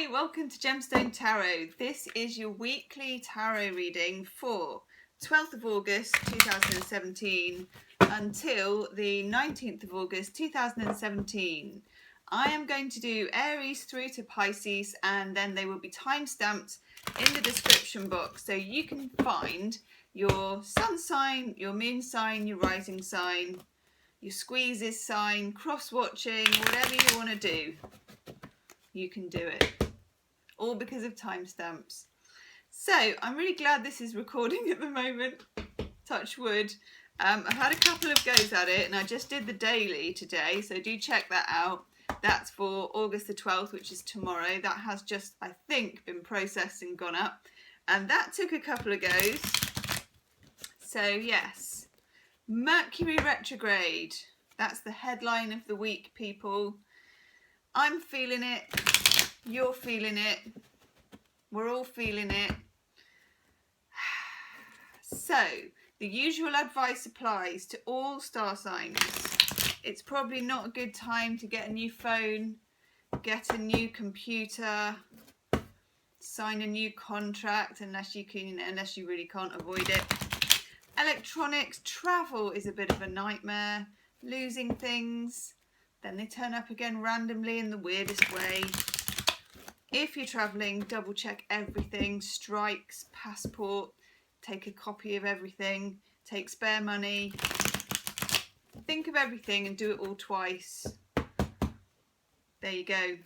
Hi, welcome to Gemstone Tarot. This is your weekly tarot reading for 12th of August 2017 until the 19th of August 2017. I am going to do Aries through to Pisces, and then they will be time-stamped in the description box so you can find your sun sign, your moon sign, your rising sign, your squeezes sign, cross-watching, whatever you want to do. You can do it, all because of timestamps. So I'm really glad this is recording at the moment, touch wood. I've had a couple of goes at it, and I just did the daily today, so do check that out. That's for August the 12th, which is tomorrow. That has just, I think, been processed and gone up, and that took a couple of goes. So yes, Mercury retrograde, that's the headline of the week, people. I'm feeling it, you're feeling it, we're all feeling it. So, the usual advice applies to all star signs. It's probably not a good time to get a new phone, get a new computer, sign a new contract unless you really can't avoid it. Electronics, travel is a bit of a nightmare, losing things. Then they turn up again randomly in the weirdest way. If you're travelling, double check everything. Strikes, passport, take a copy of everything, take spare money. Think of everything and do it all twice. There you go.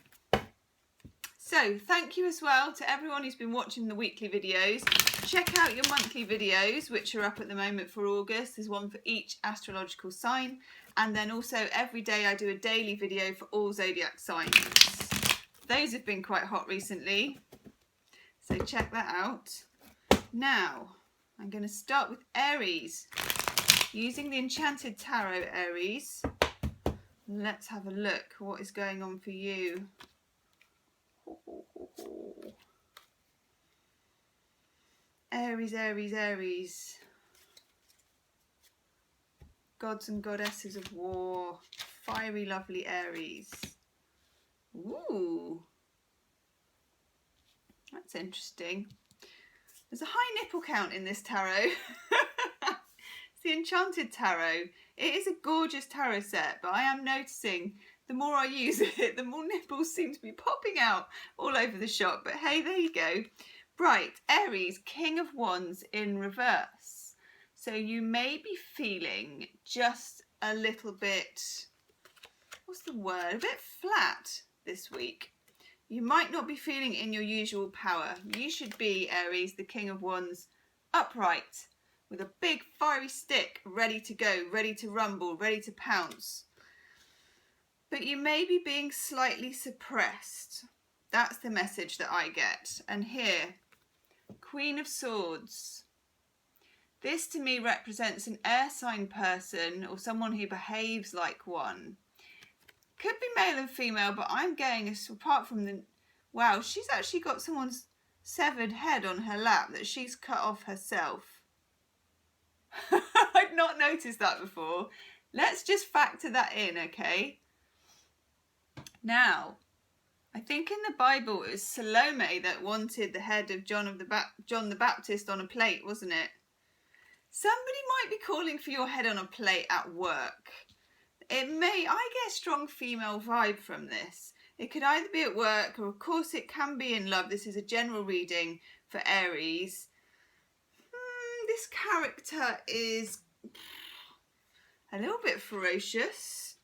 So, thank you as well to everyone who's been watching the weekly videos. Check out your monthly videos, which are up at the moment for August. There's one for each astrological sign. And then also every day I do a daily video for all zodiac signs. Those have been quite hot recently, so check that out. Now, I'm going to start with Aries. Using the Enchanted Tarot, Aries. Let's have a look. What is going on for you? Aries, Aries, Aries. Gods and goddesses of war. Fiery, lovely Aries. Ooh. That's interesting. There's a high nipple count in this tarot. It's the Enchanted Tarot. It is a gorgeous tarot set, but I am noticing the more I use it, the more nipples seem to be popping out all over the shop. But hey, there you go. Right, Aries, King of Wands in reverse. So you may be feeling just a little bit, what's the word, a bit flat this week. You might not be feeling in your usual power. You should be, Aries, the King of Wands, upright, with a big fiery stick, ready to go, ready to rumble, ready to pounce. But you may be being slightly suppressed. That's the message that I get. And here, Queen of Swords. This to me represents an air sign person or someone who behaves like one. Could be male and female, but I'm going apart from the... Wow, she's actually got someone's severed head on her lap that she's cut off herself. I'd not noticed that before. Let's just factor that in, okay? Now, I think in the Bible it was Salome that wanted the head of John the Baptist on a plate, wasn't it? Somebody might be calling for your head on a plate at work. It may, I get a strong female vibe from this. It could either be at work or of course it can be in love. This is a general reading for Aries. This character is a little bit ferocious,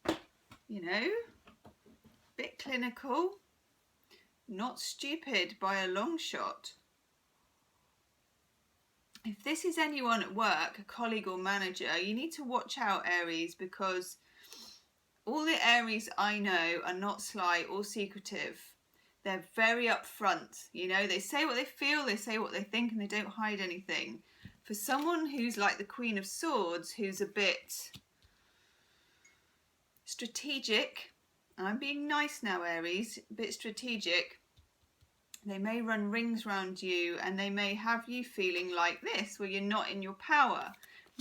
you know, a bit clinical, not stupid by a long shot. If this is anyone at work, a colleague or manager, you need to watch out, Aries, because all the Aries I know are not sly or secretive. They're very upfront, you know, they say what they feel, they say what they think, and they don't hide anything. For someone who's like the Queen of Swords, who's a bit strategic, I'm being nice now, Aries, a bit strategic, they may run rings around you and they may have you feeling like this, where you're not in your power.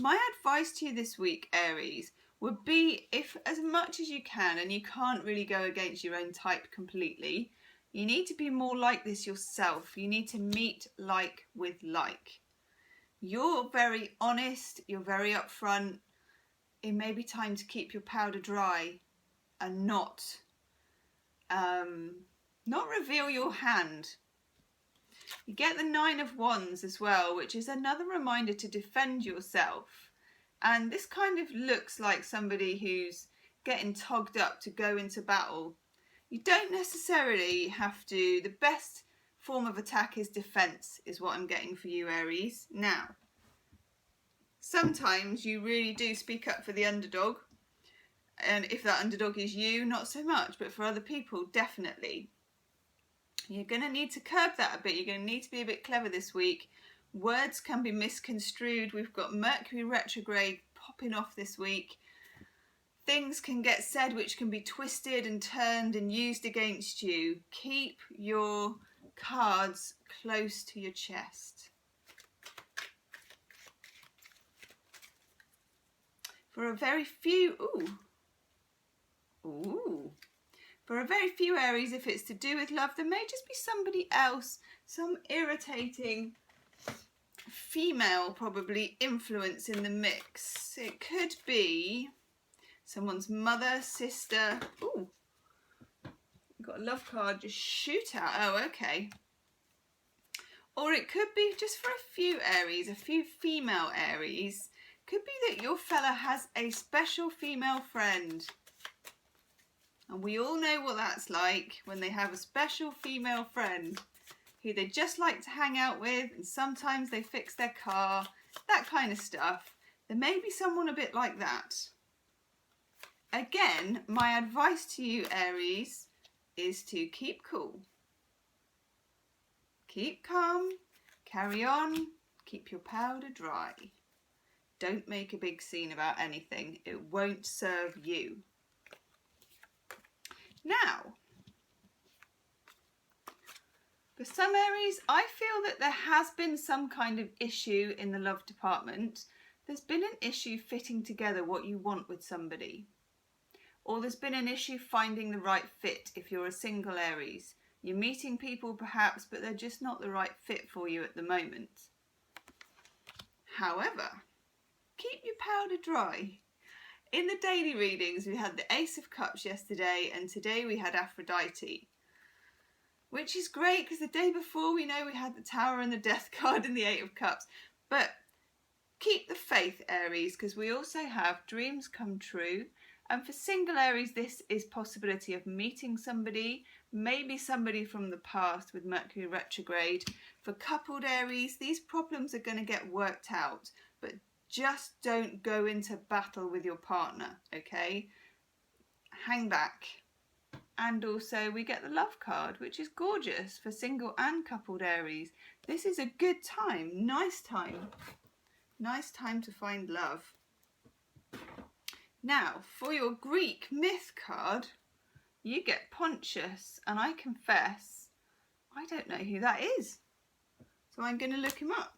My advice to you this week, Aries, would be, if as much as you can, and you can't really go against your own type completely, You need to be more like this yourself. You need to meet like with like. You're very honest, you're very upfront. It may be time to keep your powder dry and not reveal your hand. You get the Nine of Wands as well, which is another reminder to defend yourself. And this kind of looks like somebody who's getting togged up to go into battle. You don't necessarily have to. The best form of attack is defense, is what I'm getting for you, Aries. Now, sometimes you really do speak up for the underdog. And if that underdog is you, not so much. But for other people, definitely. You're going to need to curb that a bit. You're going to need to be a bit clever this week. Words can be misconstrued. We've got Mercury retrograde popping off this week. Things can get said which can be twisted and turned and used against you. Keep your cards close to your chest. For a very few, for a very few Aries, if it's to do with love, there may just be somebody else, some irritating female probably influence in the mix. It could be someone's mother, sister. Ooh, got a love card, just shoot out. Oh, okay. Or it could be just for a few Aries, a few female Aries. Could be that your fella has a special female friend. And we all know what that's like when they have a special female friend who they just like to hang out with, and sometimes they fix their car, that kind of stuff. There may be someone a bit like that. Again, my advice to you, Aries, is to keep cool. Keep calm, carry on, keep your powder dry. Don't make a big scene about anything. It won't serve you. Now, for some Aries, I feel that there has been some kind of issue in the love department. There's been an issue fitting together what you want with somebody. Or there's been an issue finding the right fit if you're a single Aries. You're meeting people perhaps, but they're just not the right fit for you at the moment. However, keep your powder dry. In the daily readings, we had the Ace of Cups yesterday, and today we had Aphrodite. Which is great, because the day before we know we had the Tower and the Death card and the Eight of Cups. But keep the faith, Aries, because we also have dreams come true. And for single Aries, this is possibility of meeting somebody, maybe somebody from the past with Mercury retrograde. For coupled Aries, these problems are going to get worked out, but just don't go into battle with your partner, okay? Hang back. And also we get the love card, which is gorgeous for single and coupled Aries. This is a good time, nice time. Nice time to find love. Now, for your Greek myth card, you get Pontius, and I confess, I don't know who that is. So I'm going to look him up.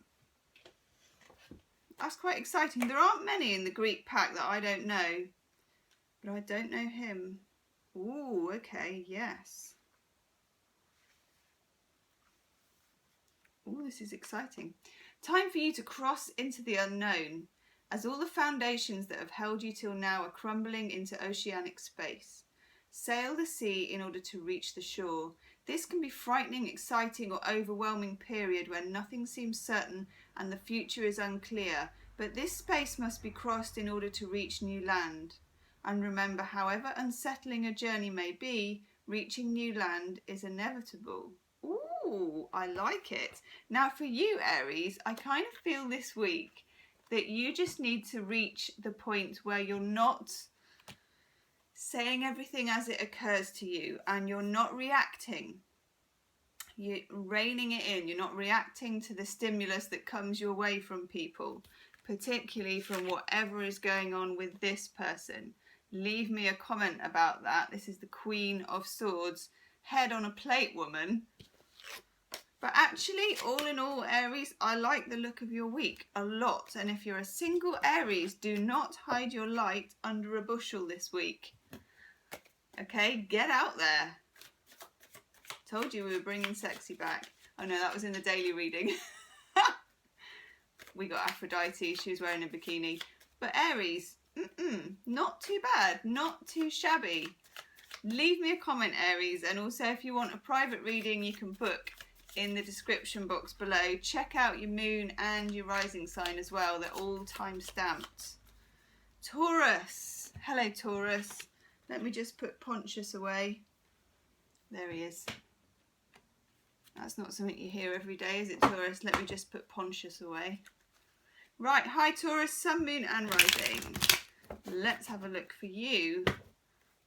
That's quite exciting. There aren't many in the Greek pack that I don't know, but I don't know him. Ooh, okay, yes. Ooh, this is exciting. Time for you to cross into the unknown, as all the foundations that have held you till now are crumbling into oceanic space. Sail the sea in order to reach the shore. This can be frightening, exciting, or overwhelming period when nothing seems certain and the future is unclear, but this space must be crossed in order to reach new land. And remember, however unsettling a journey may be, reaching new land is inevitable. Ooh, I like it. Now for you, Aries, I kind of feel this week that you just need to reach the point where you're not saying everything as it occurs to you, and you're not reacting. You're reining it in. You're not reacting to the stimulus that comes your way from people, particularly from whatever is going on with this person. Leave me a comment about that. This is the Queen of Swords, head on a plate woman. But actually, all in all, Aries, I like the look of your week a lot. And if you're a single Aries, do not hide your light under a bushel this week. Okay, get out there. Told you we were bringing sexy back. Oh no, that was in the daily reading. We got Aphrodite, she was wearing a bikini. But Aries, not too bad, not too shabby. Leave me a comment, Aries, and also if you want a private reading, you can book in the description box below. Check out your moon and your rising sign as well. They're all time stamped. Taurus. Hello, Taurus. Let me just put Pontius away. There he is. That's not something you hear every day, is it, Taurus? Let me just put Pontius away. Right, hi Taurus, Sun, Moon and Rising. Let's have a look for you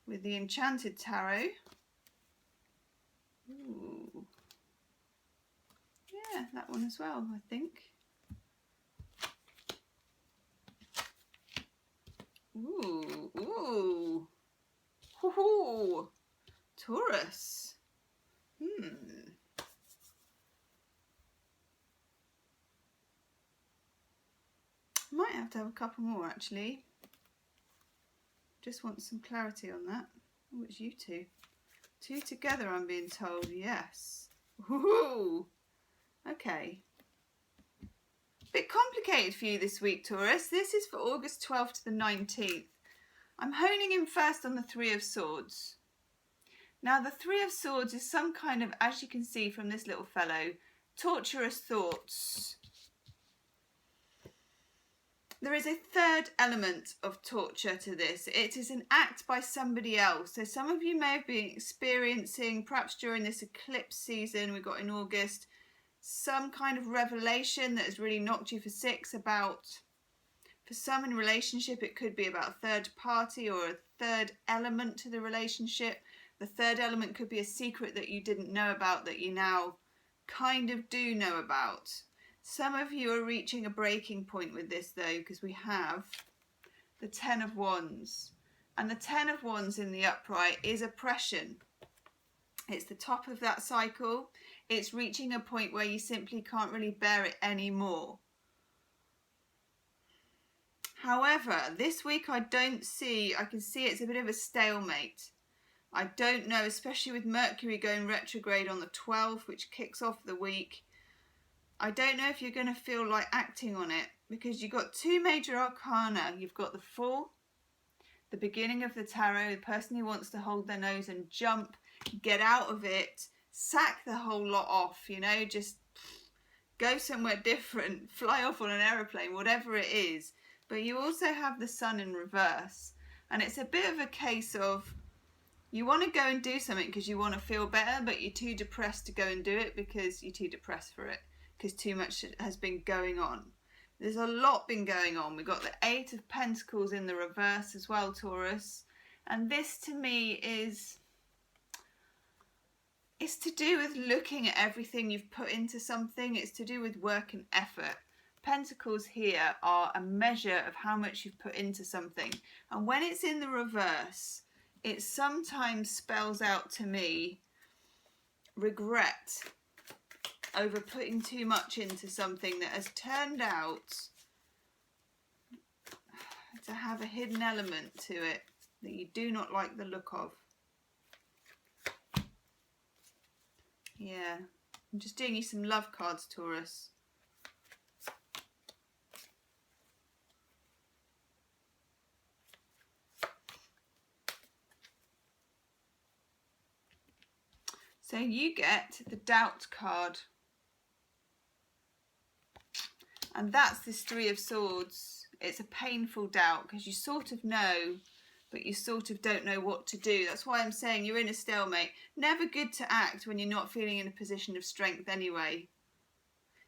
with the Enchanted Tarot. Ooh. Yeah, that one as well, I think. Ooh, ooh. Hoo-hoo. Taurus. Might have to have a couple more actually. Just want some clarity on that. Oh, it's you two. Two together, I'm being told. Yes. Woohoo! Okay. Bit complicated for you this week, Taurus. This is for August 12th to the 19th. I'm honing in first on the Three of Swords. Now, the Three of Swords is some kind of, as you can see from this little fellow, torturous thoughts. There is a third element of torture to this. It is an act by somebody else. So some of you may have been experiencing, perhaps during this eclipse season we got in August, some kind of revelation that has really knocked you for six about, for some in relationship, it could be about a third party or a third element to the relationship. The third element could be a secret that you didn't know about that you now kind of do know about. Some of you are reaching a breaking point with this though, because we have the Ten of Wands. And the Ten of Wands in the upright is oppression. It's the top of that cycle. It's reaching a point where you simply can't really bear it anymore. However, this week I can see it's a bit of a stalemate. I don't know, especially with Mercury going retrograde on the 12th, which kicks off the week. I don't know if you're going to feel like acting on it, because you've got two major arcana. You've got the Fool, the beginning of the tarot, the person who wants to hold their nose and jump, get out of it, sack the whole lot off, you know, just go somewhere different, fly off on an aeroplane, whatever it is. But you also have the Sun in reverse, and it's a bit of a case of you want to go and do something because you want to feel better, but you're too depressed to go and do it because you're too depressed for it, because too much has been going on. There's a lot been going on. We've got the Eight of Pentacles in the reverse as well, Taurus. And this to me is, it's to do with looking at everything you've put into something. It's to do with work and effort. Pentacles here are a measure of how much you've put into something. And when it's in the reverse, it sometimes spells out to me regret over putting too much into something that has turned out to have a hidden element to it that you do not like the look of. Yeah, I'm just doing you some love cards, Taurus. So you get the Doubt card. And that's this Three of Swords. It's a painful doubt because you sort of know, but you sort of don't know what to do. That's why I'm saying you're in a stalemate. Never good to act when you're not feeling in a position of strength anyway.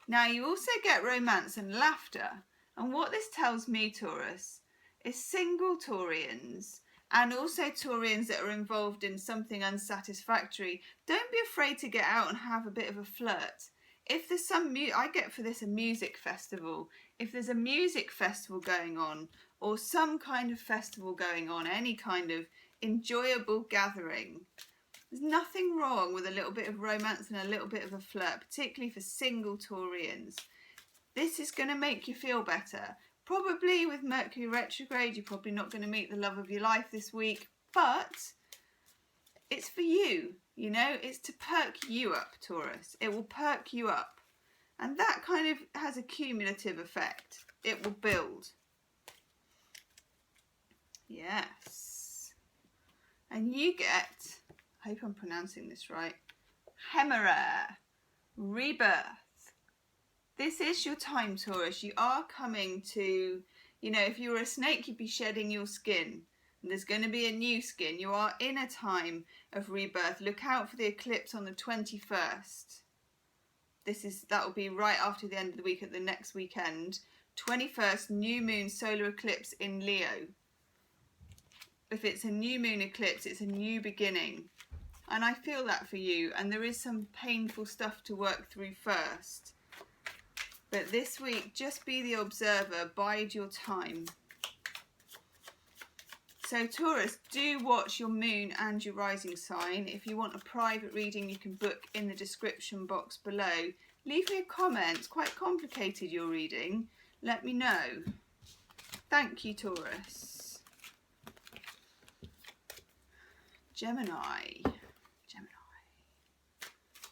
Now you also get romance and laughter. And what this tells me, Taurus, is single Taurians and also Taurians that are involved in something unsatisfactory, don't be afraid to get out and have a bit of a flirt. If there's I get for this a music festival. If there's a music festival going on, or some kind of festival going on, any kind of enjoyable gathering, there's nothing wrong with a little bit of romance and a little bit of a flirt, particularly for single Taurians. This is going to make you feel better. Probably with Mercury retrograde, you're probably not going to meet the love of your life this week, but it's for you. You know, it's to perk you up, Taurus. It will perk you up. And that kind of has a cumulative effect. It will build. Yes. And you get, I hope I'm pronouncing this right, Hemera, rebirth. This is your time, Taurus. You are coming to, you know, if you were a snake, you'd be shedding your skin. And there's going to be a new skin. You are in a time of rebirth. Look out for the eclipse on the 21st. That will be right after the end of the week, at the next weekend. 21st, new moon solar eclipse in Leo. If it's a new moon eclipse, it's a new beginning. And I feel that for you. And there is some painful stuff to work through first. But this week, just be the observer. Bide your time. So Taurus, do watch your moon and your rising sign. If you want a private reading, you can book in the description box below. Leave me a comment. It's quite complicated, your reading. Let me know. Thank you, Taurus. Gemini.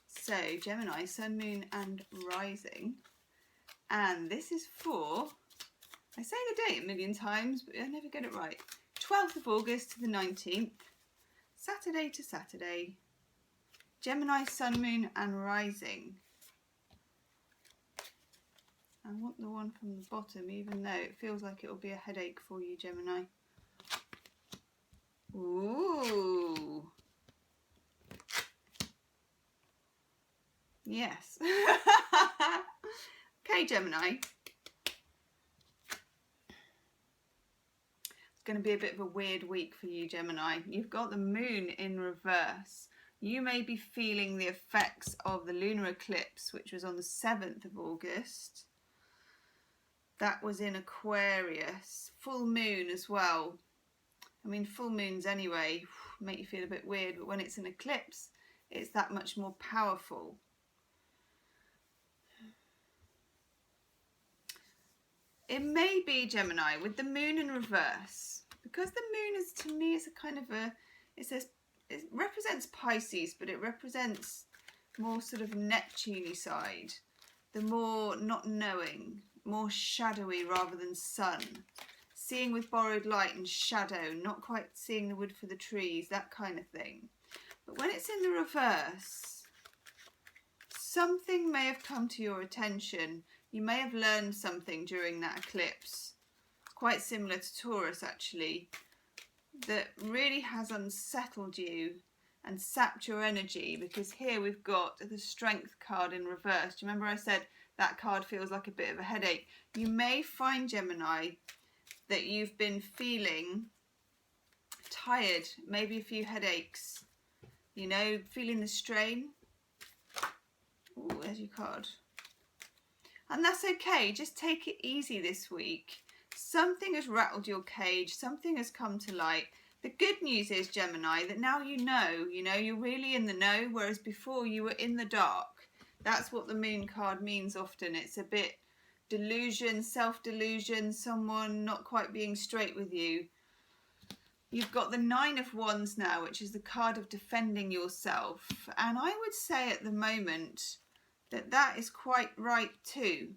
So Gemini, sun, moon and rising. And this is for, I say the date a million times, but I never get it right. 12th of August to the 19th, Saturday to Saturday, Gemini, sun, moon and rising. I want the one from the bottom, even though it feels like it will be a headache for you, Gemini. Ooh. Yes. Okay, Gemini. Going to be a bit of a weird week for you, Gemini. You've got the moon in reverse. You may be feeling the effects of the lunar eclipse, which was on the 7th of August. That was in Aquarius. Full moon as well. I mean, full moons anyway make you feel a bit weird, but when it's an eclipse, it's that much more powerful. It may be, Gemini, with the moon in reverse, because the moon is, to me, is a kind of a, it represents Pisces, but it represents more sort of Neptune-y side, the more not knowing, more shadowy rather than sun, seeing with borrowed light and shadow, not quite seeing the wood for the trees, that kind of thing. But when it's in the reverse, something may have come to your attention. You may have learned something during that eclipse, quite similar to Taurus actually, that really has unsettled you and sapped your energy, because here we've got the Strength card in reverse. Do you remember I said that card feels like a bit of a headache? You may find, Gemini, that you've been feeling tired, maybe a few headaches, you know, feeling the strain. Oh, there's your card. And that's okay, just take it easy this week. Something has rattled your cage, something has come to light. The good news is, Gemini, that now you know, you're really in the know, whereas before you were in the dark. That's what the moon card means often. It's a bit delusion, self-delusion, someone not quite being straight with you. You've got the 9 of Wands now, which is the card of defending yourself. And I would say at the moment, that is quite right too.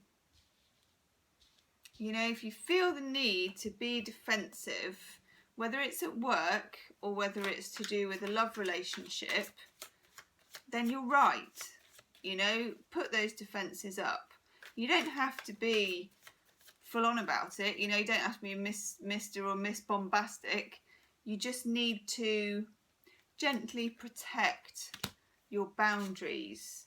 You know, if you feel the need to be defensive, whether it's at work or whether it's to do with a love relationship, then you're right. You know, put those defences up. You don't have to be full on about it. You know, you don't have to be Mr. or Miss Bombastic. You just need to gently protect your boundaries.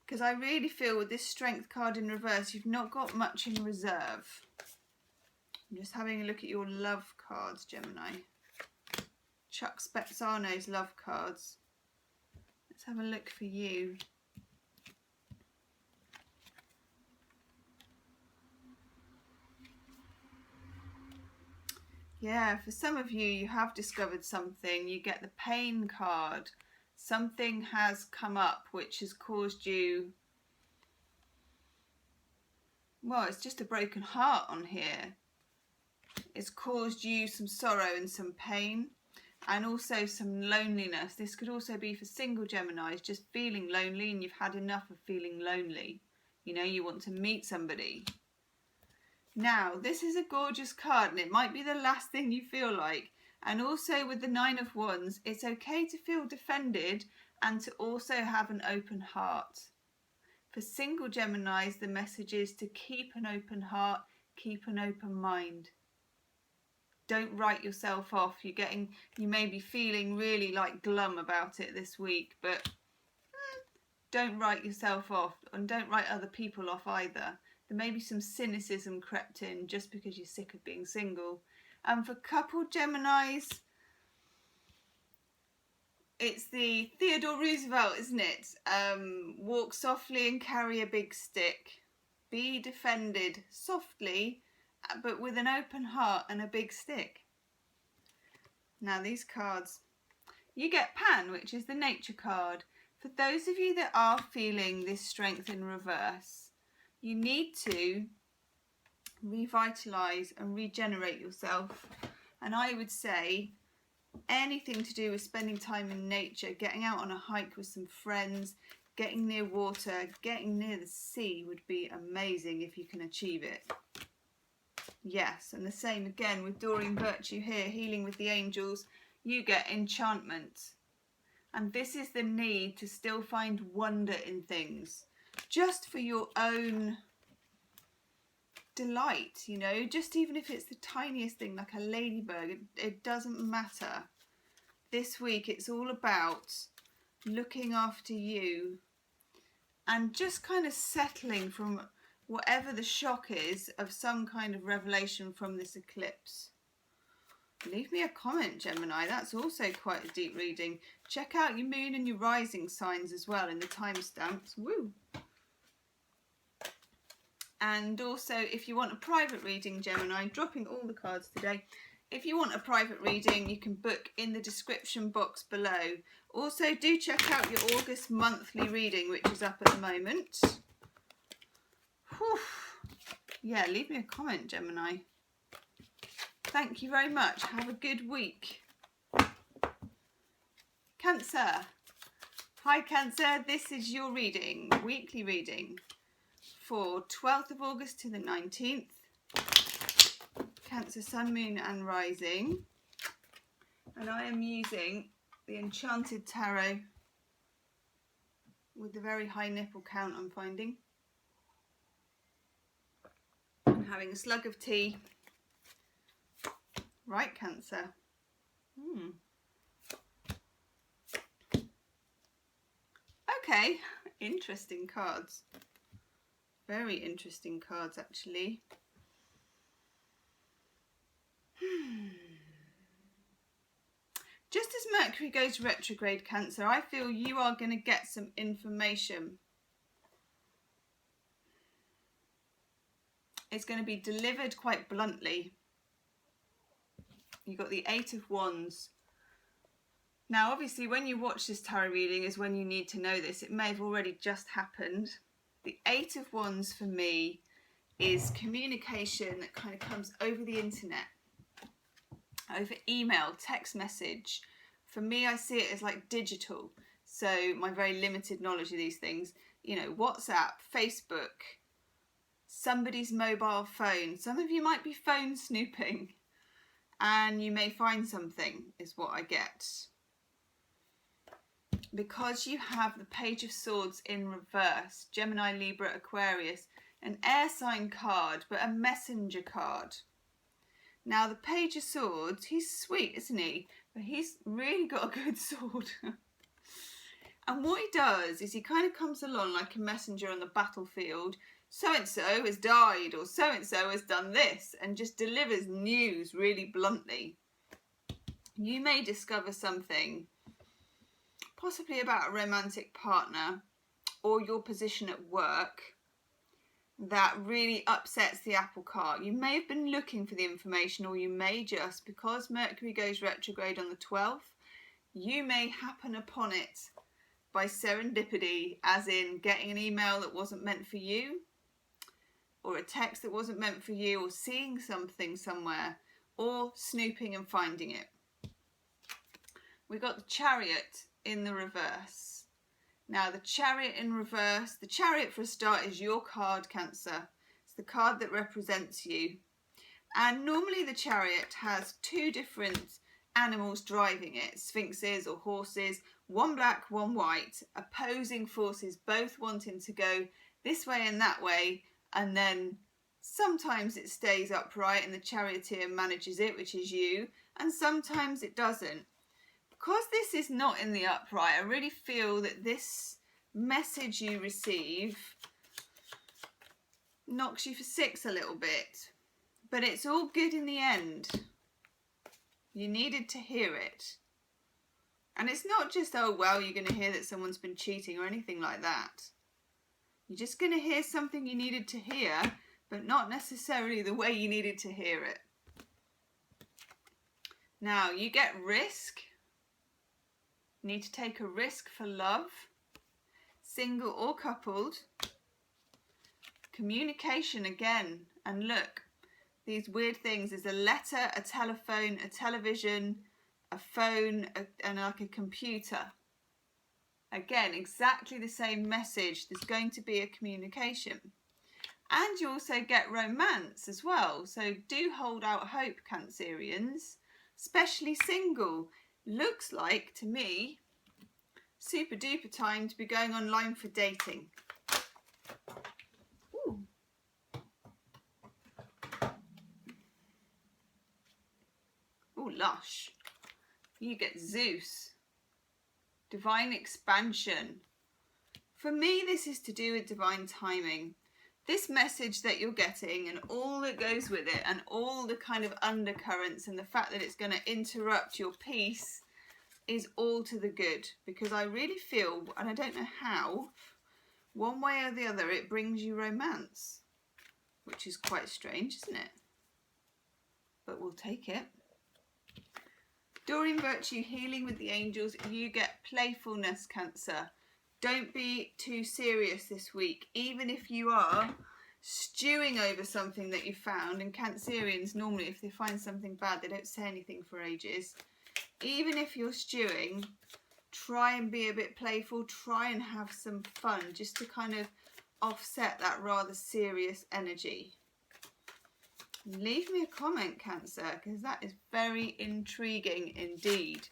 Because I really feel with this Strength card in reverse, you've not got much in reserve. I'm just having a look at your love cards, Gemini. Chuck Spezzano's love cards. Let's have a look for you. Yeah, for some of you, you have discovered something. You get the pain card. Something has come up which has caused you, well, it's just a broken heart on here. It's caused you some sorrow and some pain. and also some loneliness. This could also be for single Geminis, just feeling lonely and you've had enough of feeling lonely. You know, you want to meet somebody. Now, this is a gorgeous card and it might be the last thing you feel like. And also with the Nine of Wands, it's okay to feel defended and to also have an open heart. For single Geminis, the message is to keep an open heart, keep an open mind. Don't write yourself off. You may be feeling really like glum about it this week, but don't write yourself off, and don't write other people off either. There may be some cynicism crept in just because you're sick of being single. And for coupled Geminis, it's the Theodore Roosevelt, isn't it? Walk softly and carry a big stick. Be defended softly, but with an open heart and a big stick. Now these cards, you get Pan, which is the nature card. For those of you that are feeling this strength in reverse, you need to revitalise and regenerate yourself. And I would say anything to do with spending time in nature, getting out on a hike with some friends, getting near water, getting near the sea would be amazing if you can achieve it. Yes, and the same again with Doreen Virtue here, healing with the angels, you get enchantment. And this is the need to still find wonder in things, just for your own delight, you know, just even if it's the tiniest thing like a ladybug, it doesn't matter. This week it's all about looking after you and just kind of settling from whatever the shock is of some kind of revelation from this eclipse. Leave me a comment, Gemini. That's also quite a deep reading. Check out your moon and your rising signs as well in the timestamps. Woo! And also, if you want a private reading, Gemini, dropping all the cards today. If you want a private reading, you can book in the description box below. Also, do check out your August monthly reading, which is up at the moment. Whew. Yeah, leave me a comment, Gemini. Thank you very much. Have a good week. Cancer. Hi, Cancer. This is your reading, weekly reading for 12th of August to the 19th. Cancer, Sun, Moon and Rising. And I am using the Enchanted Tarot with the very high nipple count I'm finding. I'm having a slug of tea. Right, Cancer. Okay, interesting cards. Very interesting cards, actually. Just as Mercury goes retrograde, Cancer, I feel you are going to get some information. It's going to be delivered quite bluntly. You've got the Eight of Wands. Now, obviously, when you watch this tarot reading is when you need to know this. It may have already just happened. The Eight of Wands for me is communication that kind of comes over the internet, over email, text message. For me, I see it as like digital. So my very limited knowledge of these things, you know, WhatsApp, Facebook, somebody's mobile phone. Some of you might be phone snooping and you may find something, is what I get. Because you have the Page of Swords in reverse, Gemini, Libra, Aquarius, an air sign card, but a messenger card. Now, the Page of Swords, he's sweet, isn't he? But he's really got a good sword. And what he does is he kind of comes along like a messenger on the battlefield. So-and-so has died, or so-and-so has done this, and just delivers news really bluntly. You may discover something, possibly about a romantic partner, or your position at work, that really upsets the apple cart. You may have been looking for the information, or you may just, because Mercury goes retrograde on the 12th, you may happen upon it by serendipity, as in getting an email that wasn't meant for you, or a text that wasn't meant for you, or seeing something somewhere, or snooping and finding it. we got the Chariot in the reverse. Now the Chariot in reverse, the Chariot for a start is your card, Cancer. It's the card that represents you. And normally the Chariot has two different animals driving it, sphinxes or horses, one black, one white, opposing forces, both wanting to go this way and that way, and then sometimes it stays upright and the charioteer manages it, which is you, and sometimes it doesn't. Because this is not in the upright, I really feel that this message you receive knocks you for six a little bit, but it's all good in the end. You needed to hear it. And it's not just, oh, well, you're going to hear that someone's been cheating or anything like that. You're just going to hear something you needed to hear, but not necessarily the way you needed to hear it. Now, you get risk. You need to take a risk for love, single or coupled. Communication again. And look, these weird things. There's a letter, a telephone, a television, a phone, and like a computer. Again, exactly the same message. There's going to be a communication. And you also get romance as well. So do hold out hope, Cancerians, especially single. Looks like, to me, super duper time to be going online for dating. Ooh. Ooh, lush. You get Zeus. Divine expansion. For me, this is to do with divine timing. This message that you're getting and all that goes with it and all the kind of undercurrents and the fact that it's going to interrupt your peace is all to the good. Because I really feel, and I don't know how, one way or the other, it brings you romance. Which is quite strange, isn't it? But we'll take it. Doreen Virtue, healing with the angels. You get playfulness, Cancer. Don't be too serious this week. Even if you are stewing over something that you found. And Cancerians, normally, if they find something bad, they don't say anything for ages. Even if you're stewing, try and be a bit playful. Try and have some fun, just to kind of offset that rather serious energy. Leave me a comment, Cancer, because that is very intriguing indeed.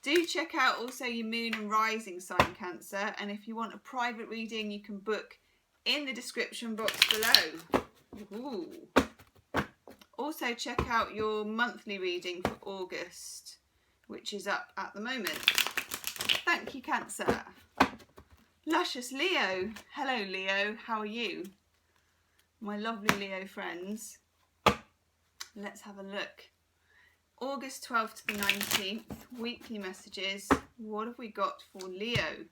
Do check out also your moon and rising sign, Cancer, and if you want a private reading, you can book in the description box below. Ooh. Also check out your monthly reading for August, which is up at the moment. Thank you, Cancer. Luscious Leo. Hello, Leo. How are you? My lovely Leo friends. Let's have a look. August 12th to the 19th, weekly messages. What have we got for Leo?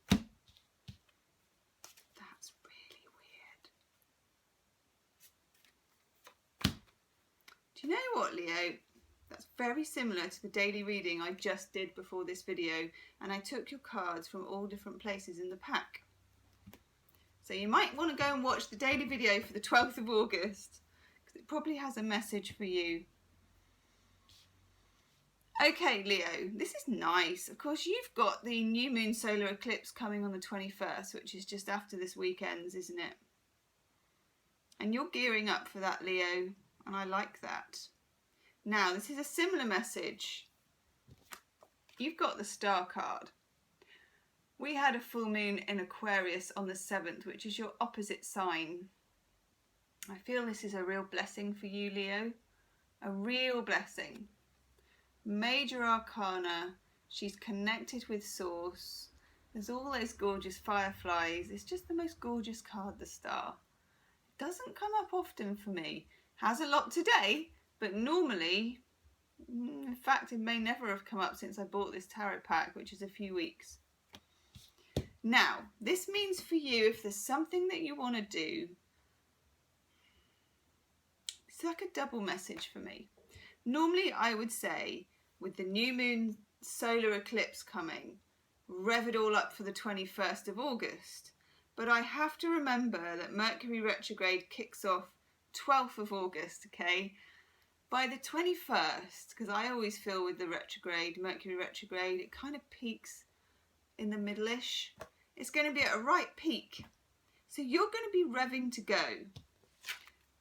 That's really weird. Do you know what, Leo? That's very similar to the daily reading I just did before this video, and I took your cards from all different places in the pack. So you might want to go and watch the daily video for the 12th of August, because it probably has a message for you. Okay, Leo, this is nice. Of course, you've got the new moon solar eclipse coming on the 21st, which is just after this weekend, isn't it? And you're gearing up for that, Leo, and I like that. Now, this is a similar message. You've got the Star card. We had a full moon in Aquarius on the 7th, which is your opposite sign. I feel this is a real blessing for you, Leo. A real blessing. Major Arcana. She's connected with Source. There's all those gorgeous fireflies. It's just the most gorgeous card, the Star. It doesn't come up often for me. Has a lot today, but normally, in fact, it may never have come up since I bought this tarot pack, which is a few weeks. Now, this means for you, if there's something that you want to do, it's like a double message for me. Normally, I would say, with the new moon solar eclipse coming, rev it all up for the 21st of August. But I have to remember that Mercury retrograde kicks off 12th of August, okay? By the 21st, because I always feel with the retrograde, Mercury retrograde, it kind of peaks in the middle-ish. It's going to be at a right peak. So you're going to be revving to go.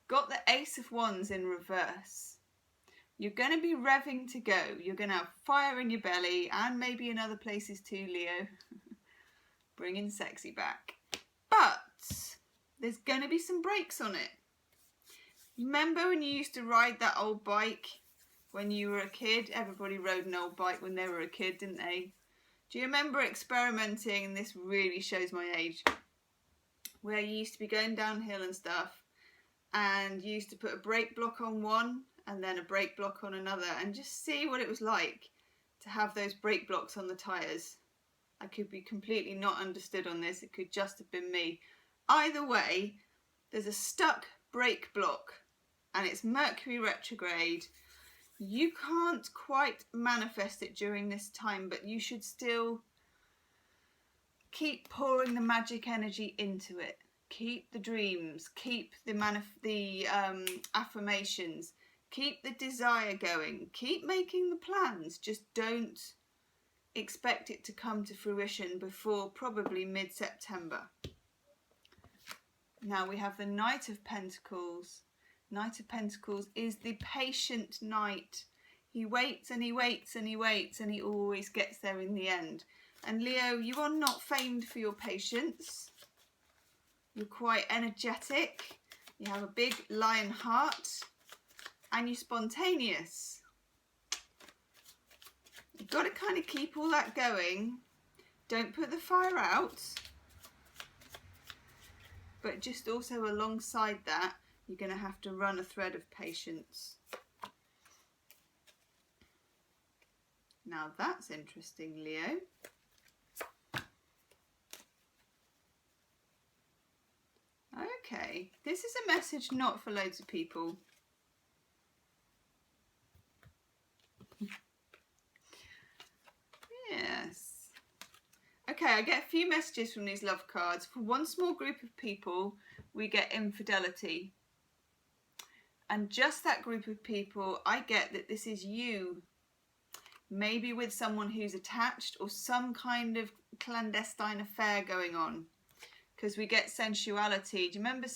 Got the Ace of Wands in reverse. You're going to be revving to go. You're going to have fire in your belly, and maybe in other places too, Leo. Bringing sexy back. But there's going to be some brakes on it. Remember when you used to ride that old bike when you were a kid? Everybody rode an old bike when they were a kid, didn't they? Do you remember experimenting, and this really shows my age, where you used to be going downhill and stuff, and you used to put a brake block on one and then a brake block on another, and just see what it was like to have those brake blocks on the tyres. I could be completely not understood on this. It could just have been me. Either way, there's a stuck brake block, and it's Mercury retrograde. You can't quite manifest it during this time, but you should still keep pouring the magic energy into it. Keep the dreams, keep the affirmations, keep the desire going, keep making the plans. Just don't expect it to come to fruition before probably mid-September. Now we have the Knight of Pentacles. Knight of Pentacles is the patient knight. He waits and he waits and he waits, and he always gets there in the end. And Leo, you are not famed for your patience. You're quite energetic. You have a big lion heart, and you're spontaneous. You've got to kind of keep all that going. Don't put the fire out. But just also alongside that, you're going to have to run a thread of patience. Now that's interesting, Leo. Okay, this is a message not for loads of people. Yes. Okay, I get a few messages from these love cards. For one small group of people, we get infidelity. And just that group of people, I get that this is you. Maybe with someone who's attached, or some kind of clandestine affair going on. Because we get sensuality. Do you remember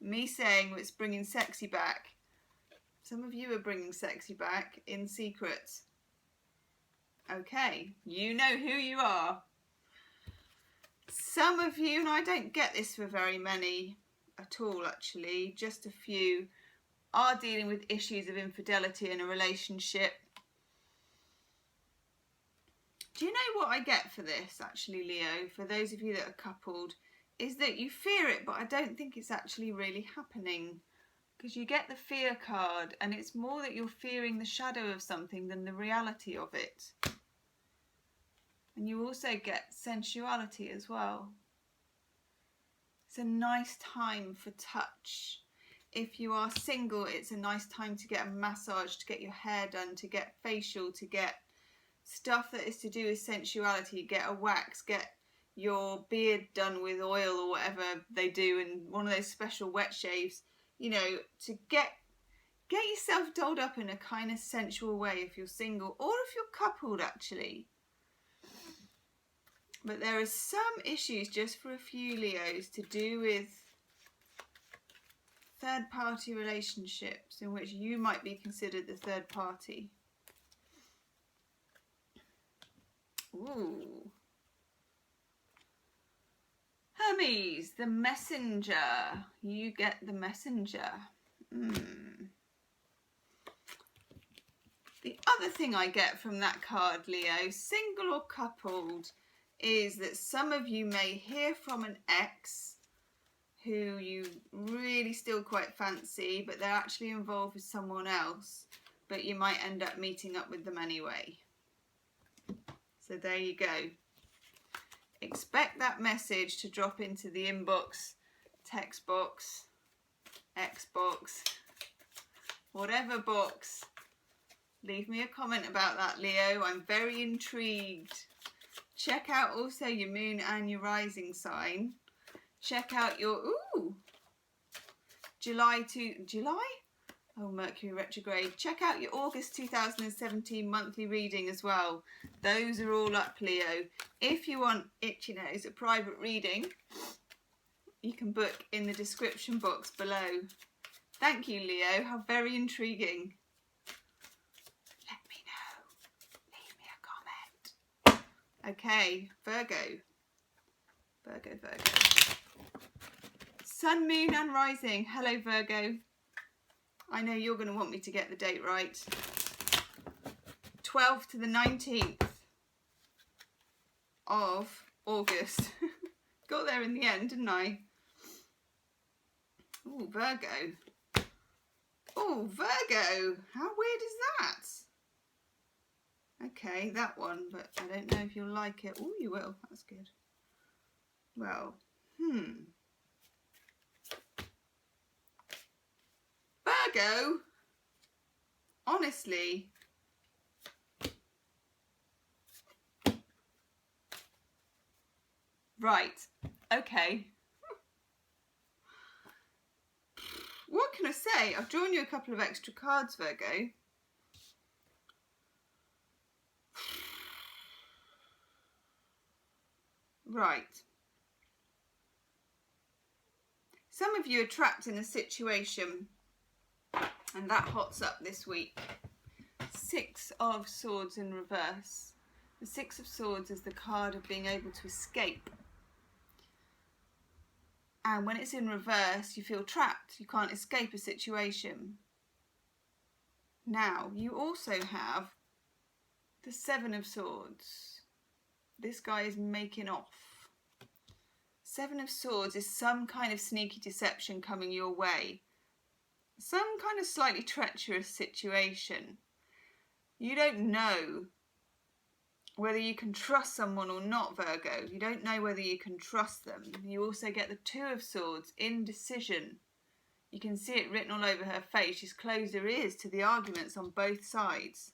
me saying it's bringing sexy back? Some of you are bringing sexy back in secret. Okay, you know who you are. Some of you, and I don't get this for very many at all actually, just a few, are dealing with issues of infidelity in a relationship. Do you know what I get for this actually, Leo, for those of you that are coupled, is that you fear it, but I don't think it's actually really happening. Because you get the fear card, and it's more that you're fearing the shadow of something than the reality of it. And you also get sensuality as well. It's a nice time for touch. If you are single, it's a nice time to get a massage, to get your hair done, to get facial, to get stuff that is to do with sensuality. Get a wax, get your beard done with oil or whatever they do, and one of those special wet shaves, you know, to get yourself dolled up in a kind of sensual way if you're single, or if you're coupled actually. But there are some issues, just for a few Leos, to do with third party relationships in which you might be considered the third party. Ooh. Hermes, the messenger. You get the messenger. The other thing I get from that card, Leo, single or coupled, is that some of you may hear from an ex who you really still quite fancy, but they're actually involved with someone else, but you might end up meeting up with them anyway. So there you go. Expect that message to drop into the inbox, text box, X box, whatever box. Leave me a comment about that, Leo. I'm very intrigued. Check out also your moon and your rising sign. Check out your, July? Oh, Mercury retrograde. Check out your August 2017 monthly reading as well. Those are all up, Leo. If you want itchy nose, a private reading, you can book in the description box below. Thank you, Leo. How very intriguing. Let me know. Leave me a comment. Okay, Virgo. Virgo. Sun, Moon and Rising. Hello, Virgo. I know you're going to want me to get the date right. 12th to the 19th of August. Got there in the end, didn't I? Oh, Virgo. Oh, Virgo. How weird is that? Okay, that one, but I don't know if you'll like it. Oh, you will. That's good. Well, Virgo, honestly, right, okay. What can I say? I've drawn you a couple of extra cards, Virgo. Right. Some of you are trapped in a situation, and that hots up this week. Six of Swords in reverse. The Six of Swords is the card of being able to escape. And when it's in reverse, you feel trapped. You can't escape a situation. Now, you also have the Seven of Swords. This guy is making off. Seven of Swords is some kind of sneaky deception coming your way. Some kind of slightly treacherous situation. You don't know whether you can trust someone or not, Virgo. You don't know whether you can trust them. You also get the Two of Swords, indecision. You can see it written all over her face. She's closed her ears to the arguments on both sides.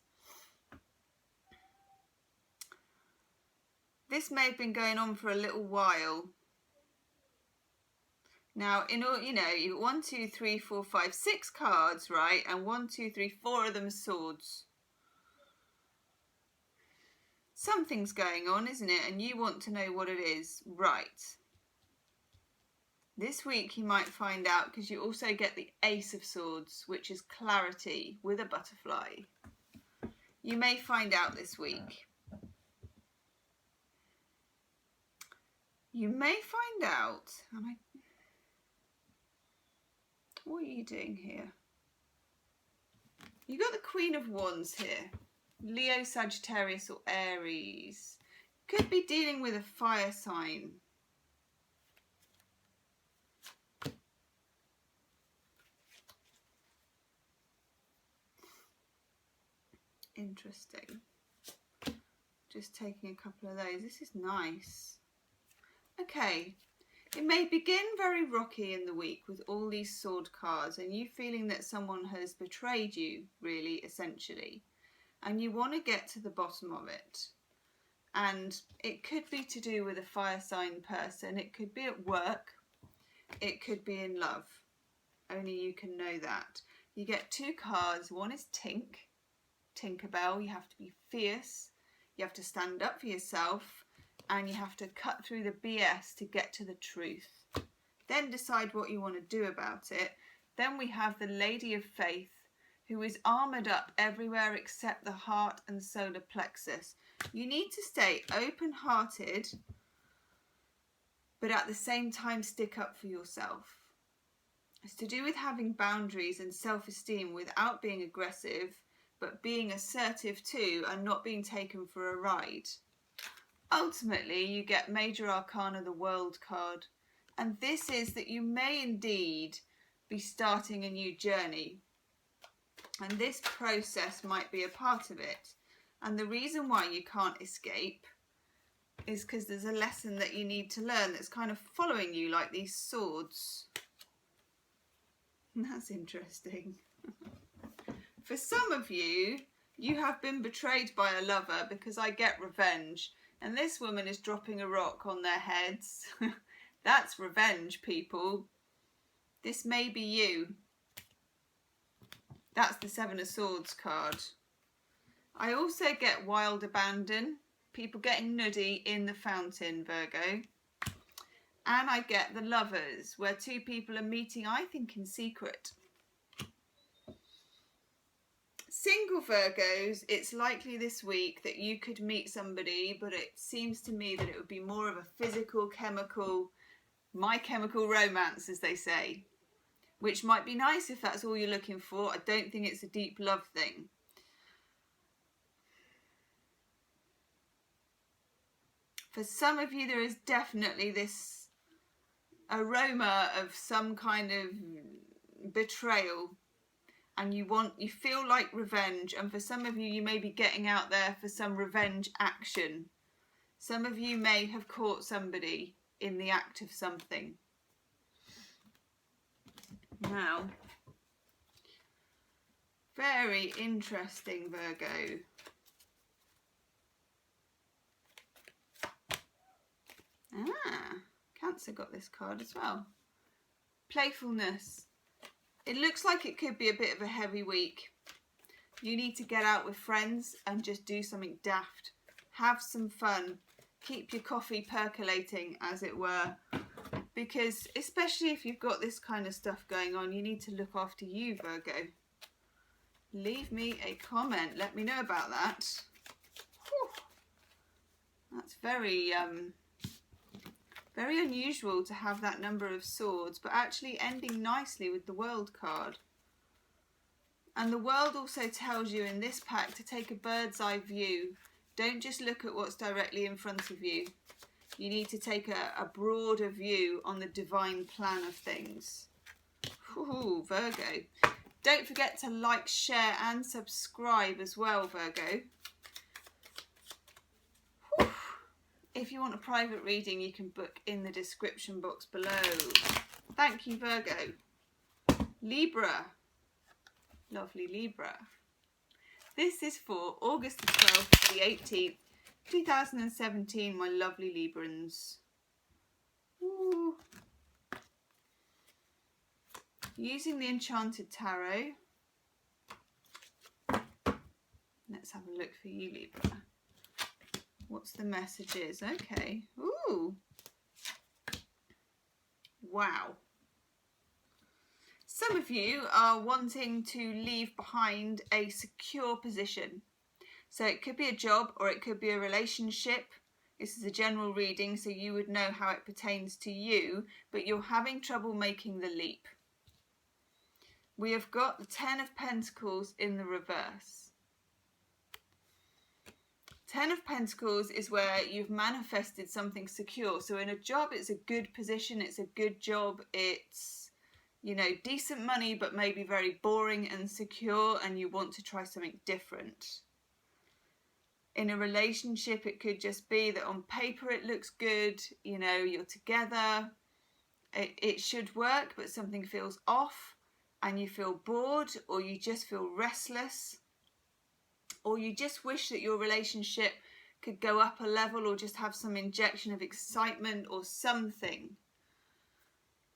This may have been going on for a little while. Now, in all, you know, you've got 1, 2, 3, 4, 5, 6 cards, right? And 1, 2, 3, 4 of them are swords. Something's going on, isn't it? And you want to know what it is. Right. This week you might find out, because you also get the Ace of Swords, which is clarity with a butterfly. You may find out this week. You may find out. What are you doing here? You got the Queen of Wands here. Leo, Sagittarius or Aries. Could be dealing with a fire sign. Interesting. Just taking a couple of those. This is nice. Okay. It may begin very rocky in the week with all these sword cards and you feeling that someone has betrayed you, really, essentially. And you want to get to the bottom of it. And it could be to do with a fire sign person. It could be at work. It could be in love. Only you can know that. You get 2 cards. One is Tinkerbell. You have to be fierce. You have to stand up for yourself. And you have to cut through the BS to get to the truth. Then decide what you want to do about it. Then we have the Lady of Faith, who is armoured up everywhere except the heart and solar plexus. You need to stay open-hearted, but at the same time stick up for yourself. It's to do with having boundaries and self-esteem without being aggressive, but being assertive too and not being taken for a ride. Ultimately, you get Major Arcana, the World card. And this is that you may indeed be starting a new journey. And this process might be a part of it. And the reason why you can't escape is because there's a lesson that you need to learn that's kind of following you like these swords. That's interesting. For some of you, you have been betrayed by a lover because I get revenge. And this woman is dropping a rock on their heads. That's revenge, people. This may be you. That's the Seven of Swords card. I also get wild abandon, people getting nuddy in the fountain, Virgo. And I get the Lovers, where two people are meeting, I think, in secret. Single Virgos, it's likely this week that you could meet somebody, but it seems to me that it would be more of a physical, chemical, my chemical romance, as they say, which might be nice if that's all you're looking for. I don't think it's a deep love thing. For some of you, there is definitely this aroma of some kind of betrayal, and you feel like revenge, and for some of you, you may be getting out there for some revenge action. Some of you may have caught somebody in the act of something. Now, very interesting, Virgo. Cancer got this card as well. Playfulness. It looks like it could be a bit of a heavy week. You need to get out with friends and just do something daft. Have some fun. Keep your coffee percolating, as it were. Because especially if you've got this kind of stuff going on, you need to look after you, Virgo. Leave me a comment. Let me know about that. Whew. That's very unusual to have that number of swords, but actually ending nicely with the World card. And the World also tells you in this pack to take a bird's eye view. Don't just look at what's directly in front of you. You need to take a broader view on the divine plan of things. Ooh, Virgo. Don't forget to like, share and subscribe as well, Virgo. Whew. If you want a private reading, you can book in the description box below. Thank you, Virgo. Libra. Lovely Libra. This is for August the 12th to the 18th, 2017, my lovely Librans. Ooh. Using the Enchanted Tarot. Let's have a look for you, Libra. What's the messages? Okay. Ooh. Wow. Some of you are wanting to leave behind a secure position. So it could be a job or it could be a relationship. This is a general reading, so you would know how it pertains to you, but you're having trouble making the leap. We have got the Ten of Pentacles in the reverse. Ten of Pentacles is where you've manifested something secure. So in a job, it's a good position, it's a good job, it's, you know, decent money, but maybe very boring and secure, and you want to try something different. In a relationship, it could just be that on paper it looks good, you know, you're together, it should work, but something feels off and you feel bored, or you just feel restless, or you just wish that your relationship could go up a level or just have some injection of excitement or something.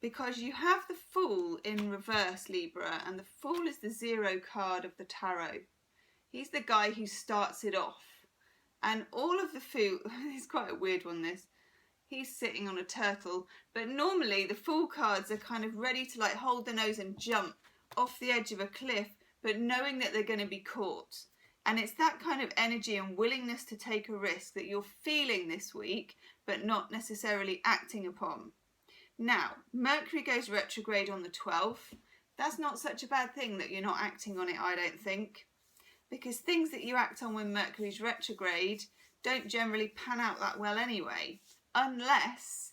Because you have the Fool in reverse, Libra, and the Fool is the 0 card of the tarot. He's the guy who starts it off. And all of the Fool, it's quite a weird one, this. He's sitting on a turtle, but normally the Fool cards are kind of ready to like hold the nose and jump off the edge of a cliff, but knowing that they're going to be caught. And it's that kind of energy and willingness to take a risk that you're feeling this week, but not necessarily acting upon. Now, Mercury goes retrograde on the 12th. That's not such a bad thing that you're not acting on it, I don't think. Because things that you act on when Mercury's retrograde don't generally pan out that well anyway. Unless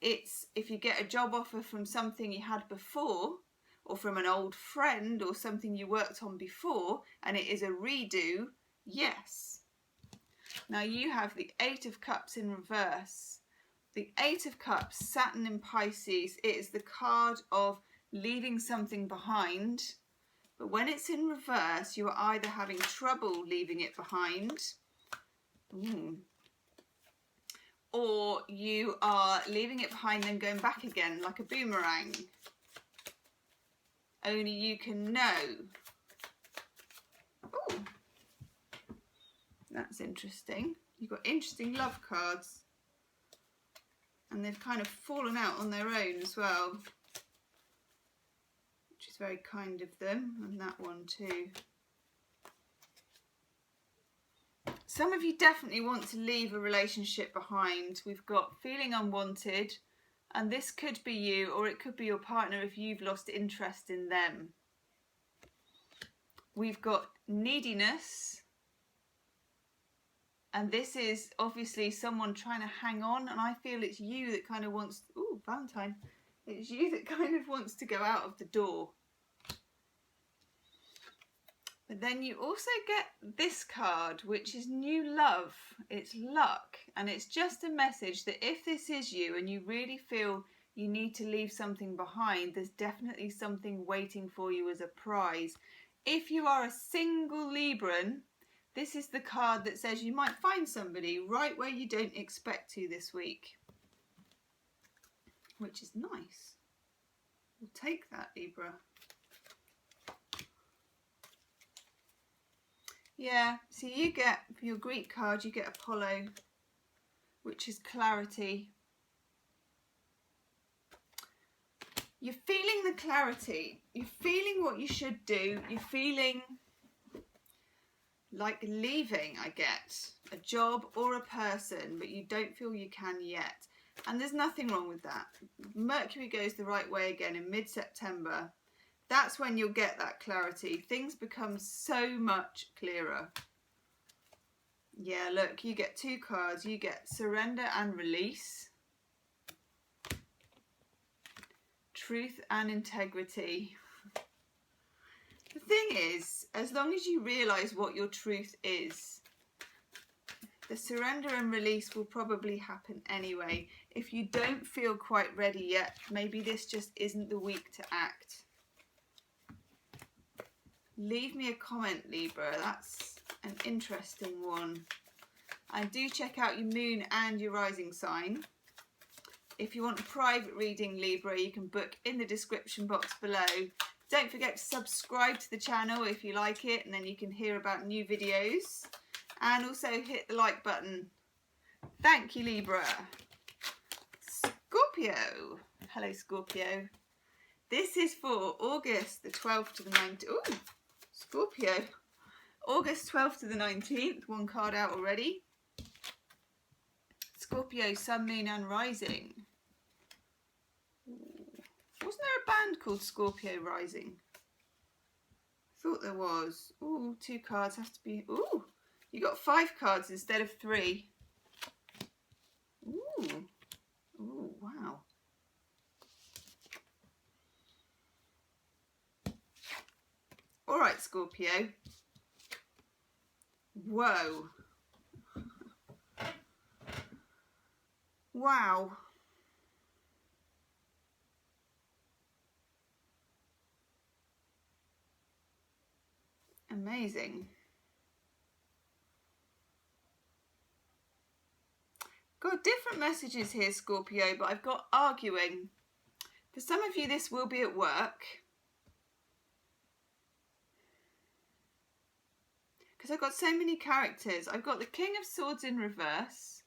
it's if you get a job offer from something you had before, or from an old friend, or something you worked on before, and it is a redo, yes. Now you have the 8 of Cups in reverse. The 8 of Cups, Saturn in Pisces, it is the card of leaving something behind. But when it's in reverse, you are either having trouble leaving it behind, or you are leaving it behind and going back again, like a boomerang. Only you can know That's interesting. You've got interesting love cards. And they've kind of fallen out on their own as well, which is very kind of them, and that one too. Some of you definitely want to leave a relationship behind. We've got feeling unwanted, and this could be you, or it could be your partner if you've lost interest in them. We've got neediness. And this is obviously someone trying to hang on, and I feel it's you that kind of wants, ooh, Valentine, it's you that kind of wants to go out of the door. But then you also get this card, which is new love. It's luck, and it's just a message that if this is you and you really feel you need to leave something behind, there's definitely something waiting for you as a prize. If you are a single Libran, this is the card that says you might find somebody right where you don't expect to this week, which is nice. We'll take that, Libra. Yeah, so you get, for your Greek card, you get Apollo, which is clarity. You're feeling the clarity. You're feeling what you should do. You're feeling like leaving, I get, a job or a person, but you don't feel you can yet. And there's nothing wrong with that. Mercury goes the right way again in mid-September. That's when you'll get that clarity. Things become so much clearer. Yeah, look, you get two cards. You get surrender and release. Truth and integrity. The thing is, as long as you realise what your truth is, the surrender and release will probably happen anyway. If you don't feel quite ready yet, maybe this just isn't the week to act. Leave me a comment, Libra. That's an interesting one. And do check out your moon and your rising sign. If you want a private reading, Libra, you can book in the description box below. Don't forget to subscribe to the channel if you like it, and then you can hear about new videos. And also hit the like button. Thank you, Libra. Scorpio. Hello, Scorpio. This is for August the 12th to the 19th. Ooh, Scorpio. August 12th to the 19th. One card out already. Scorpio, Sun, Moon and Rising. Wasn't there a band called Scorpio Rising? I thought there was. Ooh, two cards have to be... Ooh, you got 5 cards instead of 3. Ooh. Ooh, wow. All right, Scorpio. Whoa. Wow. Amazing. Got different messages here, Scorpio, but I've got arguing. For some of you, this will be at work. Because I've got so many characters. I've got the King of Swords in reverse.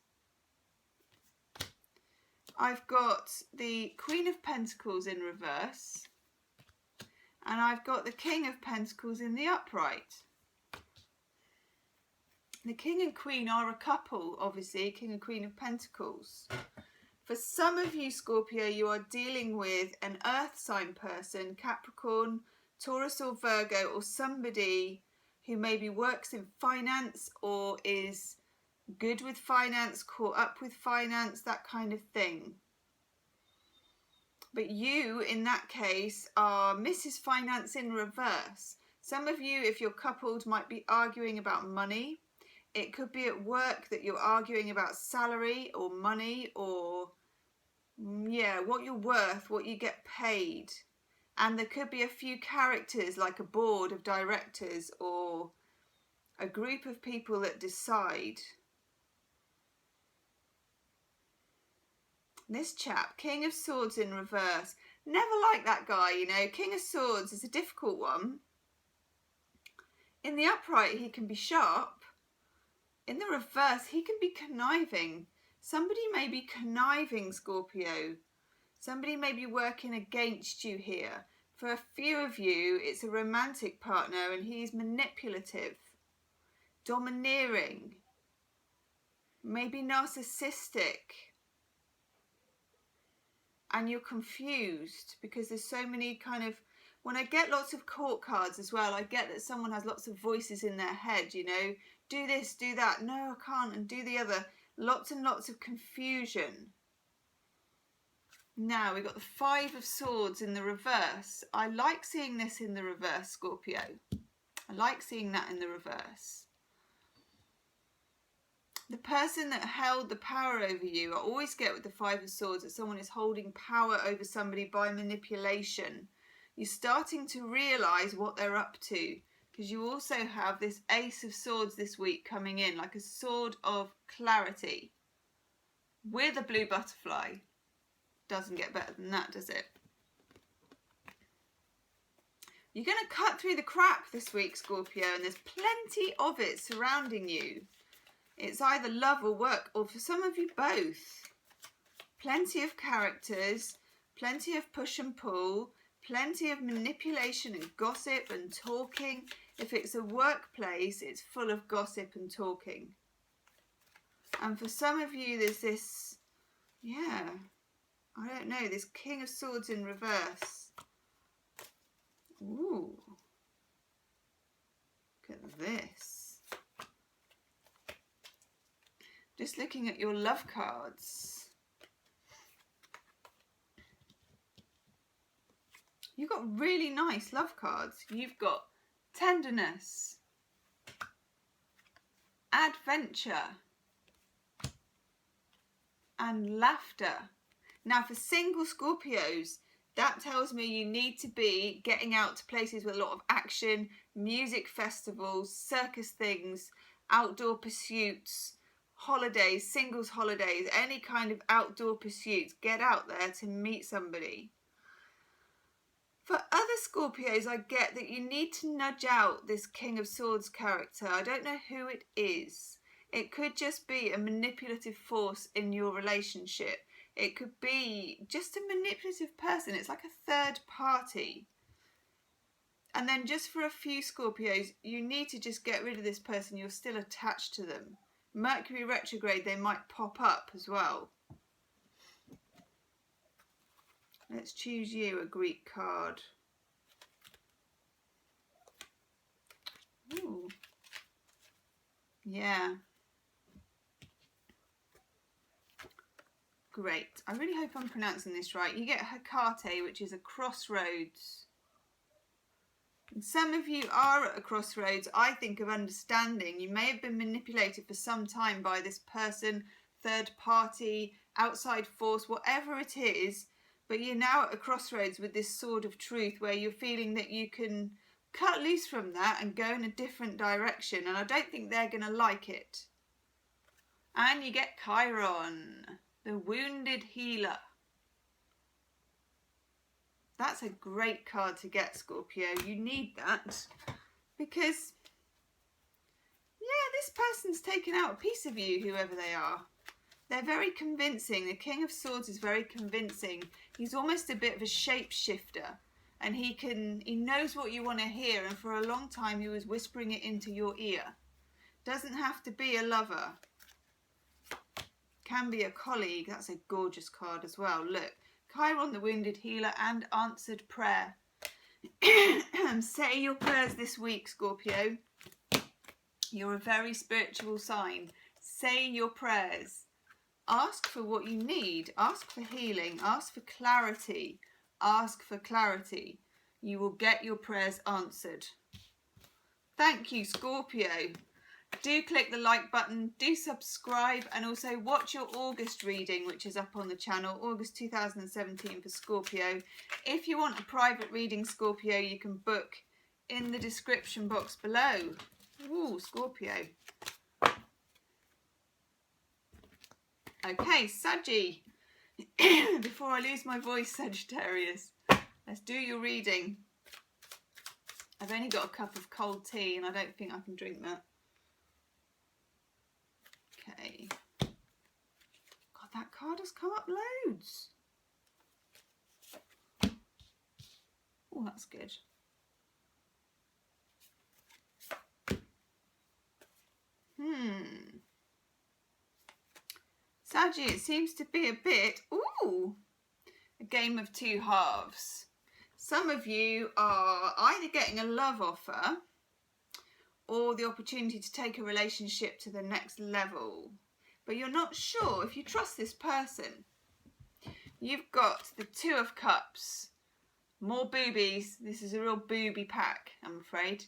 I've got the Queen of Pentacles in reverse. And I've got the King of Pentacles in the upright. The King and Queen are a couple, obviously, King and Queen of Pentacles. For some of you, Scorpio, you are dealing with an earth sign person, Capricorn, Taurus or Virgo, or somebody who maybe works in finance or is good with finance, caught up with finance, that kind of thing. But you, in that case, are Mrs. Finance in reverse. Some of you, if you're coupled, might be arguing about money. It could be at work that you're arguing about salary or money or, yeah, what you're worth, what you get paid. And there could be a few characters like a board of directors or a group of people that decide. This chap, King of Swords in reverse. Never liked that guy, you know. King of Swords is a difficult one. In the upright, he can be sharp. In the reverse, he can be conniving. Somebody may be conniving, Scorpio. Somebody may be working against you here. For a few of you, it's a romantic partner and he's manipulative, domineering, maybe narcissistic. And you're confused because there's so many kind of, when I get lots of court cards as well, I get that someone has lots of voices in their head, you know, do this, do that, no, I can't, and do the other. Lots and lots of confusion. Now we've got the Five of Swords in the reverse. I like seeing this in the reverse, Scorpio. I like seeing that in the reverse. The person that held the power over you, I always get with the Five of Swords that someone is holding power over somebody by manipulation. You're starting to realise what they're up to, because you also have this Ace of Swords this week coming in, like a sword of clarity with a blue butterfly. Doesn't get better than that, does it? You're going to cut through the crap this week, Scorpio, and there's plenty of it surrounding you. It's either love or work, or for some of you, both. Plenty of characters, plenty of push and pull, plenty of manipulation and gossip and talking. If it's a workplace, it's full of gossip and talking. And for some of you, there's this, yeah, I don't know, this King of Swords in reverse. Ooh. Look at this. Just looking at your love cards. You've got really nice love cards. You've got tenderness, adventure, and laughter. Now for single Scorpios, that tells me you need to be getting out to places with a lot of action, music festivals, circus things, outdoor pursuits, holidays, singles holidays, any kind of outdoor pursuits. Get out there to meet somebody. For other Scorpios, I get that you need to nudge out this King of Swords character. I don't know who it is. It could just be a manipulative force in your relationship. It could be just a manipulative person. It's like a third party. And then just for a few Scorpios, you need to just get rid of this person. You're still attached to them. Mercury retrograde, they might pop up as well. Let's choose you a Greek card. Ooh. Yeah. Great. I really hope I'm pronouncing this right. You get Hecate, which is a crossroads. And some of you are at a crossroads, I think, of understanding. You may have been manipulated for some time by this person, third party, outside force, whatever it is. But you're now at a crossroads with this sword of truth where you're feeling that you can cut loose from that and go in a different direction. And I don't think they're going to like it. And you get Chiron, the wounded healer. That's a great card to get, Scorpio. You need that because, yeah, this person's taken out a piece of you, whoever they are. They're very convincing. The King of Swords is very convincing. He's almost a bit of a shapeshifter, and he knows what you want to hear, and for a long time he was whispering it into your ear. Doesn't have to be a lover. Can be a colleague. That's a gorgeous card as well. Look. Chiron, the wounded healer, and answered prayer. Say your prayers this week, Scorpio. You're a very spiritual sign. Say your prayers. Ask for what you need. Ask for healing. Ask for clarity. Ask for clarity. You will get your prayers answered. Thank you, Scorpio. Do click the like button, do subscribe, and also watch your August reading, which is up on the channel, August 2017 for Scorpio. If you want a private reading, Scorpio, you can book in the description box below. Ooh, Scorpio. Okay, Saggy. Before I lose my voice, Sagittarius, let's do your reading. I've only got a cup of cold tea and I don't think I can drink that. card has come up loads. Oh, that's good. Saggy, it seems to be a bit, a game of two halves. Some of you are either getting a love offer or the opportunity to take a relationship to the next level, but you're not sure if you trust this person. You've got the Two of Cups, more boobies. This is a real booby pack, I'm afraid.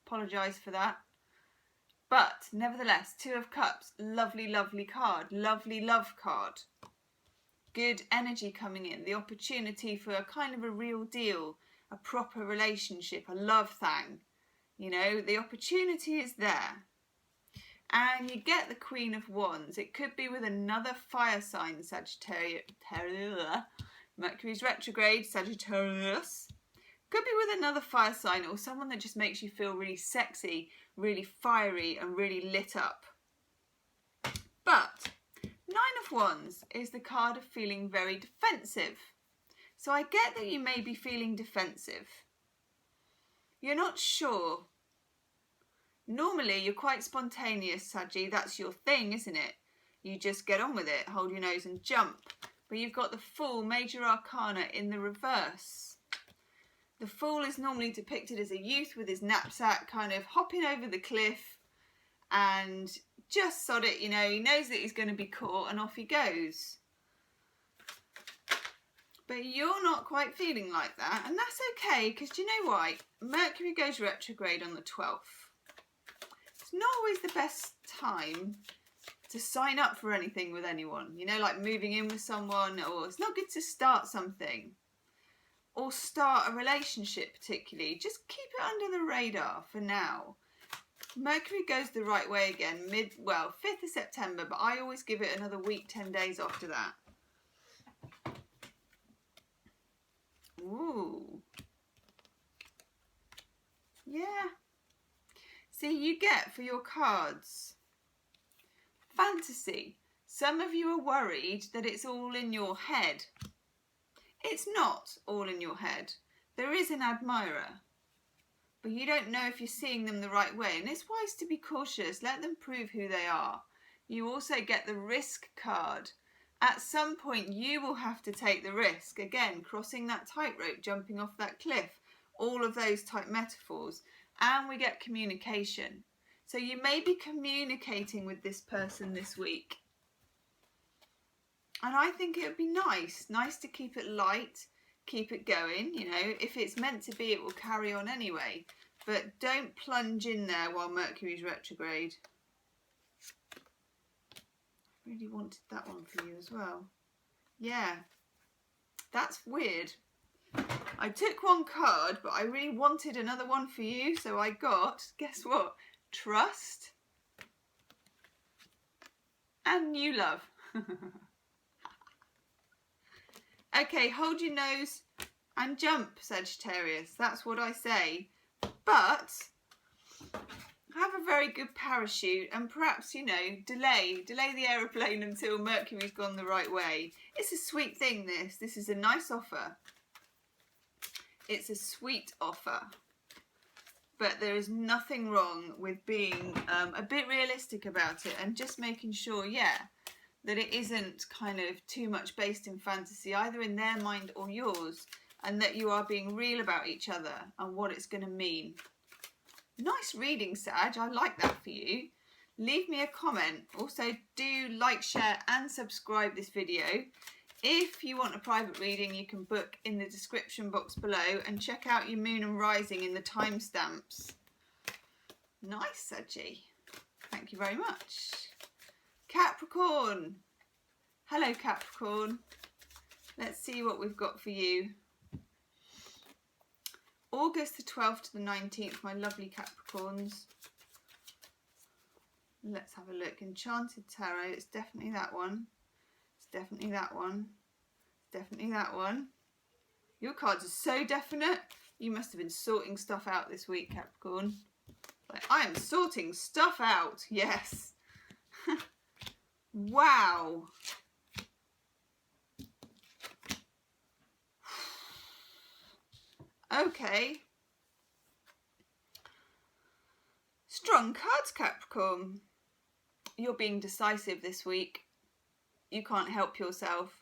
Apologise for that. But nevertheless, Two of Cups, lovely, lovely card, lovely love card. Good energy coming in, the opportunity for a kind of a real deal, a proper relationship, a love thing. You know, the opportunity is there. And you get the Queen of Wands. It could be with another fire sign, Sagittarius. Mercury's retrograde, Sagittarius. Could be with another fire sign or someone that just makes you feel really sexy, really fiery and really lit up. But Nine of Wands is the card of feeling very defensive. So I get that you may be feeling defensive. You're not sure. Normally you're quite spontaneous, Saggy. That's your thing, isn't it? You just get on with it, hold your nose and jump. But you've got the Fool, Major Arcana, in the reverse. The Fool is normally depicted as a youth with his knapsack kind of hopping over the cliff and just sod it, you know, he knows that he's going to be caught and off he goes. But you're not quite feeling like that, and that's okay, because do you know why? Mercury goes retrograde on the 12th. It's not always the best time to sign up for anything with anyone, you know, like moving in with someone, or it's not good to start something or start a relationship particularly. Just keep it under the radar for now. Mercury goes the right way again 5th of September, but I always give it another week, 10 days after that. Ooh. Yeah. See, you get for your cards fantasy. Some of you are worried that it's all in your head. It's not all in your head. There is an admirer, but you don't know if you're seeing them the right way, and it's wise to be cautious. Let them prove who they are. You also get the risk card. At some point you will have to take the risk. Again, crossing that tightrope, jumping off that cliff, all of those type metaphors. And we get communication. So you may be communicating with this person this week. And I think it would be nice to keep it light, keep it going, you know. If it's meant to be, it will carry on anyway. But don't plunge in there while Mercury's retrograde. I really wanted that one for you as well. Yeah, that's weird. I took one card, but I really wanted another one for you, so I got, guess what? Trust and new love. Okay, hold your nose and jump, Sagittarius. That's what I say. But have a very good parachute and perhaps, you know, delay the aeroplane until Mercury's gone the right way. It's a sweet thing, this. This is a nice offer. It's a sweet offer. But there is nothing wrong with being a bit realistic about it and just making sure, yeah, that it isn't kind of too much based in fantasy, either in their mind or yours, and that you are being real about each other and what it's going to mean. Nice reading, Sag. I like that for you. Leave me a comment. Also, do like, share and subscribe this video. If you want a private reading, you can book in the description box below and check out your moon and rising in the timestamps. Nice, Saggy. Thank you very much. Capricorn. Hello, Capricorn. Let's see what we've got for you. August the 12th to the 19th, my lovely Capricorns. Let's have a look. Enchanted Tarot. It's definitely that one. It's definitely that one. It's definitely that one. Your cards are so definite. You must have been sorting stuff out this week, Capricorn. Like, I am sorting stuff out. Yes. Wow. Okay. Strong cards, Capricorn. You're being decisive this week. You can't help yourself.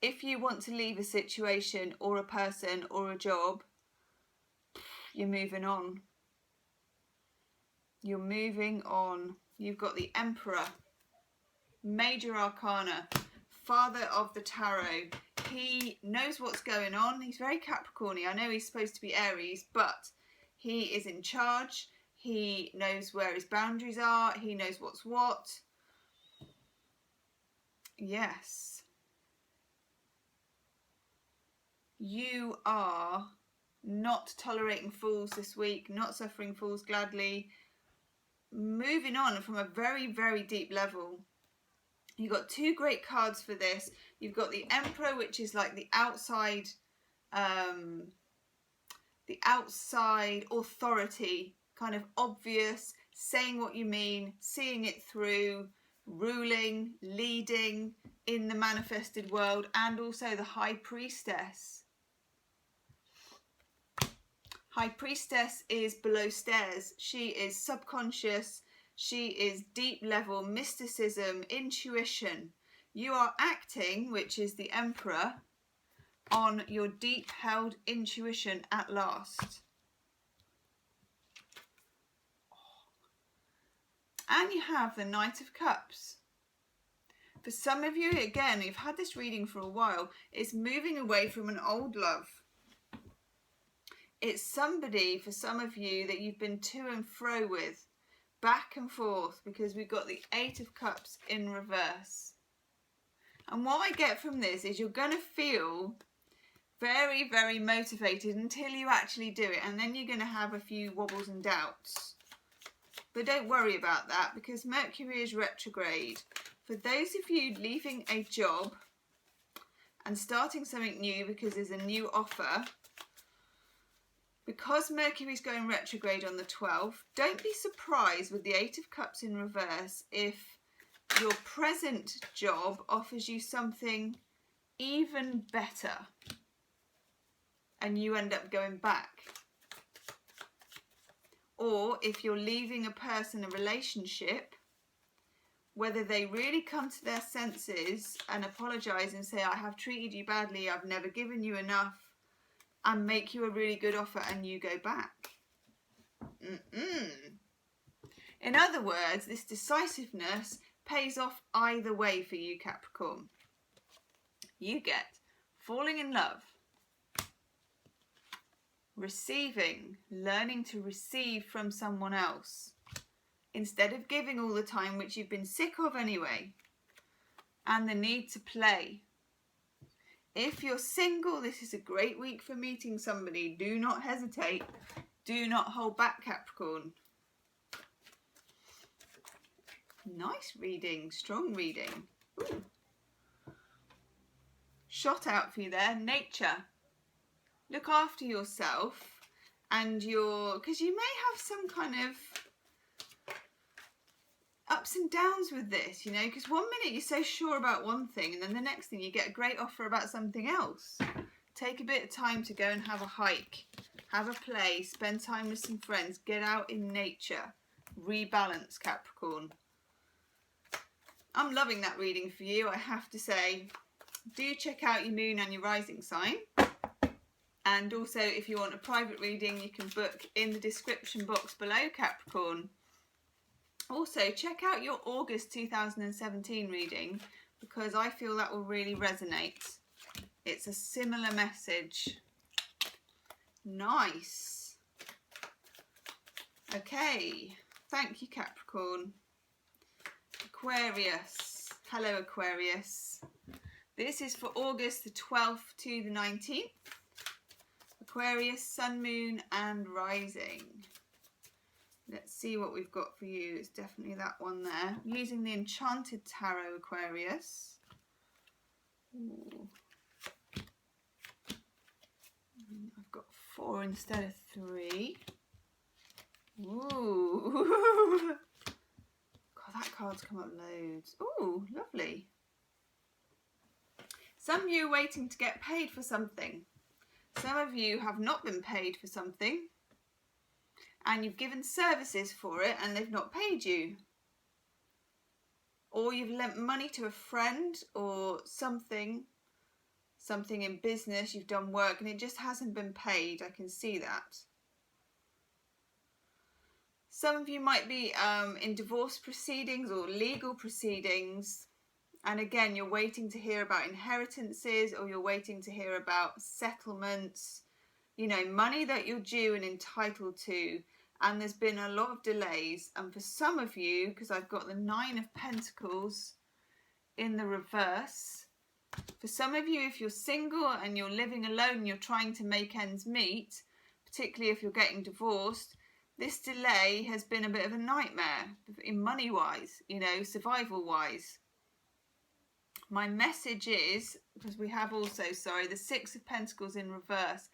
If you want to leave a situation or a person or a job, you're moving on. You're moving on. You've got the Emperor, Major Arcana, Father of the Tarot. He knows what's going on. He's very Capricorny. I know he's supposed to be Aries, but he is in charge. He knows where his boundaries are. He knows what's what. Yes. You are not tolerating fools this week, not suffering fools gladly. Moving on from a very, very deep level. You've got two great cards for this. You've got the Emperor, which is like the outside authority, kind of obvious, saying what you mean, seeing it through, ruling, leading in the manifested world, and also the High Priestess. High Priestess is below stairs. She is subconscious. She is deep level mysticism, intuition. You are acting, which is the Emperor, on your deep held intuition at last. And you have the Knight of Cups. For some of you, again, you've had this reading for a while, it's moving away from an old love. It's somebody, for some of you, that you've been to and fro with, back and forth, because we've got the Eight of Cups in reverse. And what I get from this is you're going to feel very, very motivated until you actually do it. And then you're going to have a few wobbles and doubts. But don't worry about that, because Mercury is retrograde. For those of you leaving a job and starting something new because there's a new offer, because Mercury's going retrograde on the 12th, don't be surprised with the Eight of Cups in reverse if your present job offers you something even better and you end up going back. Or if you're leaving a person, a relationship, whether they really come to their senses and apologise and say, I have treated you badly, I've never given you enough, and make you a really good offer and you go back. In other words, this decisiveness pays off either way for you, Capricorn. You get falling in love, receiving, learning to receive from someone else instead of giving all the time, which you've been sick of anyway, and the need to play. If you're single, this is a great week for meeting somebody. Do not hesitate. Do not hold back, Capricorn. Nice reading, strong reading. Ooh. Shot out for you there, nature. Look after yourself and because you may have some kind of ups and downs with this, you know, because one minute you're so sure about one thing and then the next thing you get a great offer about something else. Take a bit of time to go and have a hike, have a play, spend time with some friends, get out in nature, rebalance, Capricorn. I'm loving that reading for you, I have to say. Do check out your moon and your rising sign. And also, if you want a private reading, you can book in the description box below, Capricorn. Also, check out your August 2017 reading, because I feel that will really resonate. It's a similar message. Nice. Okay, thank you, Capricorn. Aquarius. Hello, Aquarius. This is for August the 12th to the 19th. Aquarius, Sun, Moon and Rising. Let's see what we've got for you. It's definitely that one there. I'm using the Enchanted Tarot, Aquarius. Ooh. I've got 4 instead of 3. Ooh. God, that card's come up loads. Ooh, lovely. Some of you are waiting to get paid for something. Some of you have not been paid for something and you've given services for it and they've not paid you. Or you've lent money to a friend or something in business, you've done work and it just hasn't been paid. I can see that. Some of you might be in divorce proceedings or legal proceedings, and again you're waiting to hear about inheritances, or you're waiting to hear about settlements, you know, money that you're due and entitled to, and there's been a lot of delays. And for some of you, because I've got the 9 of Pentacles in the reverse, for some of you, if you're single and you're living alone, you're trying to make ends meet, particularly if you're getting divorced, this delay has been a bit of a nightmare in money-wise, you know, survival-wise. My message is, because we have also, the 6 of Pentacles in reverse,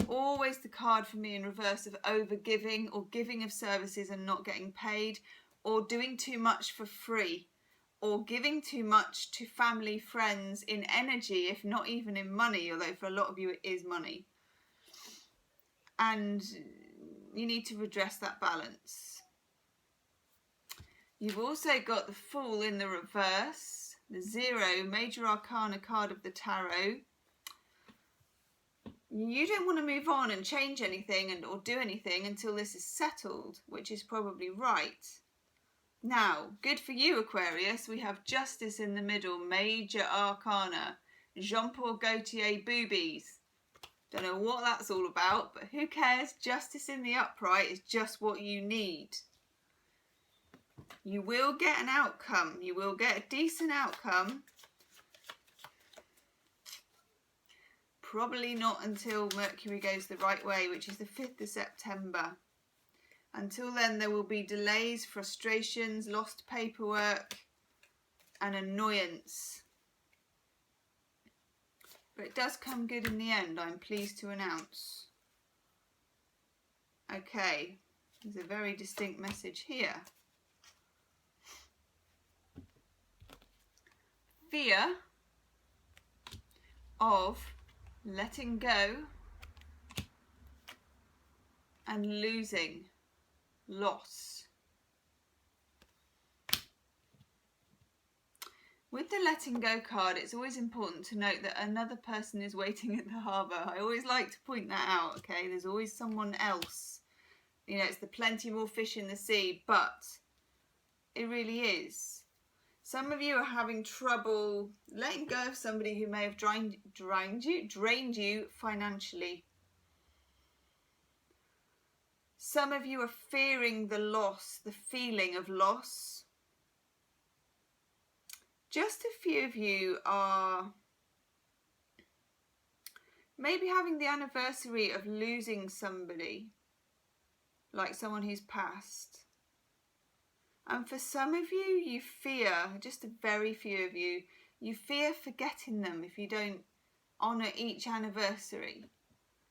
always the card for me in reverse of over-giving or giving of services and not getting paid, or doing too much for free, or giving too much to family, friends in energy, if not even in money, although for a lot of you it is money. And you need to redress that balance. You've also got the Fool in the reverse, the 0, Major Arcana card of the Tarot. You don't want to move on and change anything or do anything until this is settled, which is probably right. Now, good for you, Aquarius, we have Justice in the middle, Major Arcana, Jean-Paul Gaultier boobies. Don't know what that's all about, but who cares? Justice in the upright is just what you need. You will get an outcome. You will get a decent outcome. Probably not until Mercury goes the right way, which is the 5th of September. Until then, there will be delays, frustrations, lost paperwork, and annoyance. But it does come good in the end, I'm pleased to announce. Okay, there's a very distinct message here. Fear of letting go and losing, loss. With the letting go card, it's always important to note that another person is waiting at the harbour. I always like to point that out, okay? There's always someone else. You know, it's the plenty more fish in the sea, but it really is. Some of you are having trouble letting go of somebody who may have drained you financially. Some of you are fearing the loss, the feeling of loss. Just a few of you are maybe having the anniversary of losing somebody, like someone who's passed. And for some of you, you fear, just a very few of you, you fear forgetting them if you don't honour each anniversary.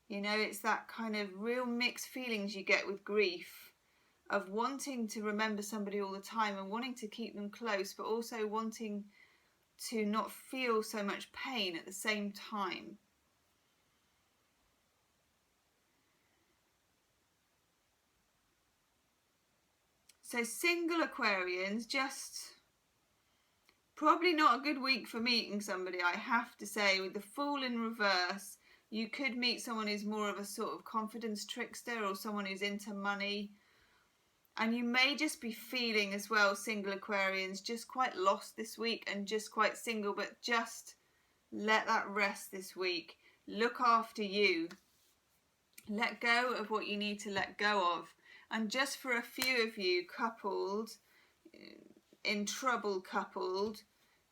You know, it's that kind of real mixed feelings you get with grief, of wanting to remember somebody all the time and wanting to keep them close, but also wanting to not feel so much pain at the same time. So single Aquarians, just probably not a good week for meeting somebody, I have to say. With the Fool in reverse, you could meet someone who's more of a sort of confidence trickster, or someone who's into money. And you may just be feeling as well, single Aquarians, just quite lost this week and just quite single, but just let that rest this week. Look after you. Let go of what you need to let go of. And just for a few of you coupled, in trouble coupled,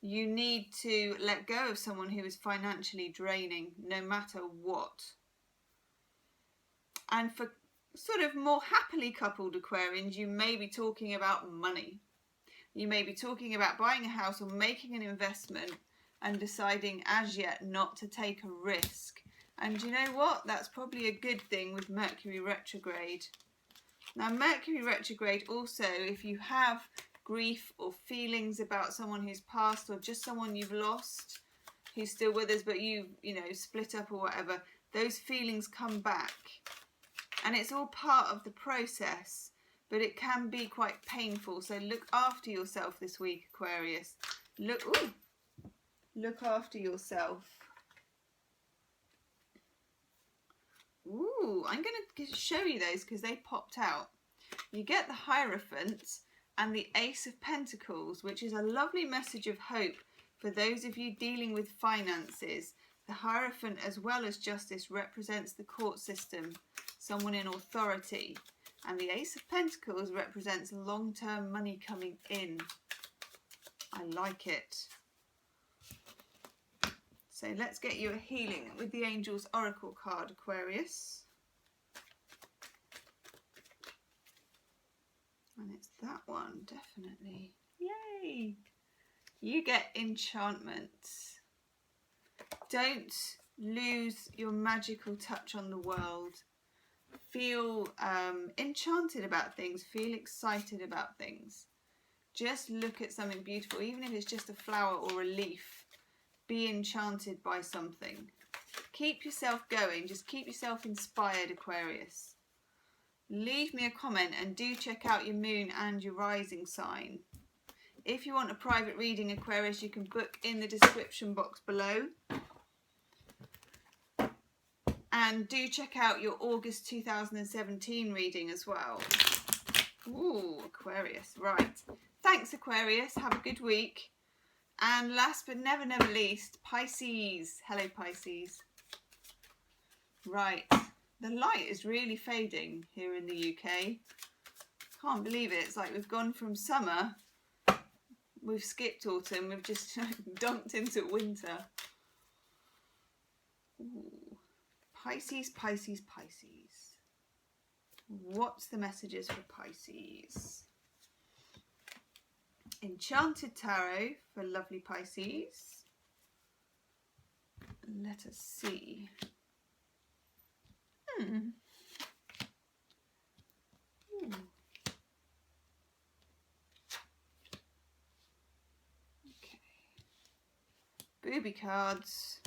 you need to let go of someone who is financially draining, no matter what. And for sort of more happily coupled Aquarians, you may be talking about money. You may be talking about buying a house or making an investment and deciding as yet not to take a risk. And you know what? That's probably a good thing with Mercury retrograde. Now, Mercury retrograde also, if you have grief or feelings about someone who's passed, or just someone you've lost who's still with us but you know, split up or whatever, those feelings come back. And it's all part of the process, but it can be quite painful. So look after yourself this week, Aquarius. Look after yourself. Ooh, I'm going to show you those because they popped out. You get the Hierophant and the Ace of Pentacles, which is a lovely message of hope for those of you dealing with finances. The Hierophant, as well as Justice, represents the court system, someone in authority. And the Ace of Pentacles represents long-term money coming in. I like it. So let's get you a healing with the Angels Oracle card, Aquarius. And it's that one, definitely. Yay! You get enchantment. Don't lose your magical touch on the world. Feel enchanted about things. Feel excited about things. Just look at something beautiful, even if it's just a flower or a leaf. Be enchanted by something. Keep yourself going. Just keep yourself inspired, Aquarius. Leave me a comment and do check out your moon and your rising sign. If you want a private reading, Aquarius, you can book in the description box below. And do check out your August 2017 reading as well. Ooh, Aquarius. Right. Thanks, Aquarius. Have a good week. And last but never least, Pisces. Hello, Pisces. Right. The light is really fading here in the UK. Can't believe it. It's like we've gone from summer, we've skipped autumn, we've just dumped into winter. Ooh. Pisces, Pisces, Pisces. What's the messages for Pisces? Enchanted Tarot for lovely Pisces. Let us see. Okay. Booby cards.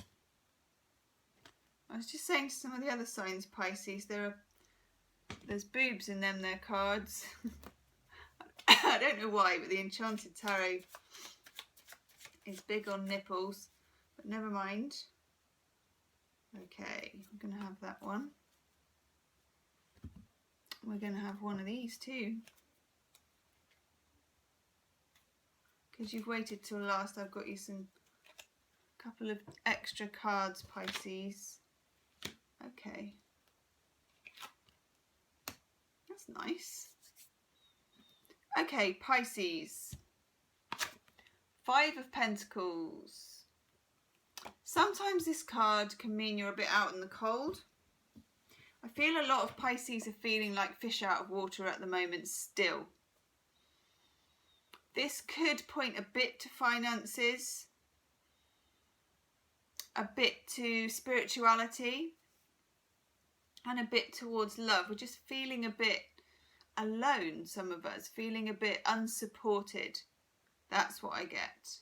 I was just saying to some of the other signs, Pisces, there's boobs in them, their cards. I don't know why, but the Enchanted Tarot is big on nipples, but never mind. Okay, I'm going to have that one. We're going to have one of these too. Because you've waited till last, I've got you some couple of extra cards, Pisces. Okay. That's nice. Okay, Pisces. 5 of Pentacles. Sometimes this card can mean you're a bit out in the cold. I feel a lot of Pisces are feeling like fish out of water at the moment still. This could point a bit to finances, a bit to spirituality, and a bit towards love. We're just feeling a bit alone, some of us, feeling a bit unsupported. That's what I get.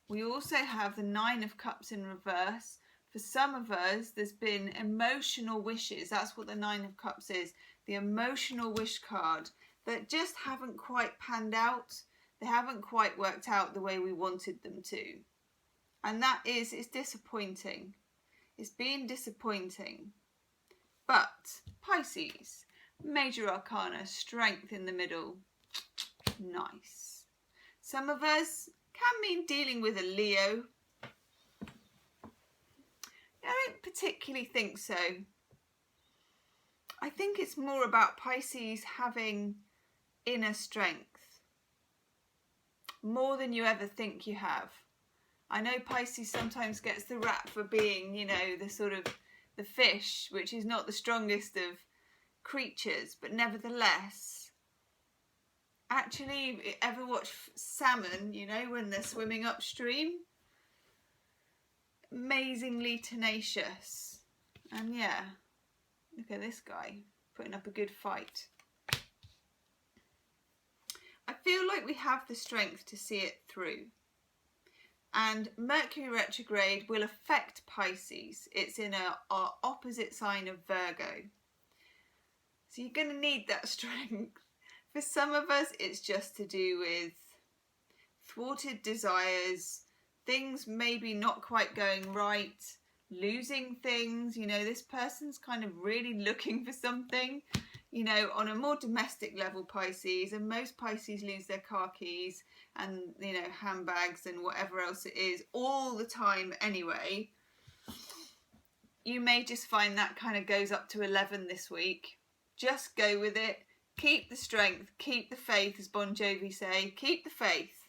We also have the 9 of Cups in reverse. For some of us, there's been emotional wishes. That's what the 9 of Cups is. The emotional wish card that just haven't quite panned out. They haven't quite worked out the way we wanted them to. And that is, it's disappointing. It's been disappointing. But Pisces, Major Arcana, Strength in the middle. Nice. Some of us can mean dealing with a Leo. I don't particularly think so. I think it's more about Pisces having inner strength. More than you ever think you have. I know Pisces sometimes gets the rap for being, you know, the sort of the fish, which is not the strongest of creatures, but nevertheless, actually, ever watch salmon, you know, when they're swimming upstream? Amazingly tenacious. And yeah, look at this guy putting up a good fight. I feel like we have the strength to see it through. And Mercury retrograde will affect Pisces. It's in our opposite sign of Virgo. So you're going to need that strength. For some of us, it's just to do with thwarted desires, things maybe not quite going right, losing things. You know, this person's kind of really looking for something, you know, on a more domestic level, Pisces. And most Pisces lose their car keys and, you know, handbags and whatever else it is all the time anyway. You may just find that kind of goes up to 11 this week. Just go with it. Keep the strength. Keep the faith, as Bon Jovi say. Keep the faith.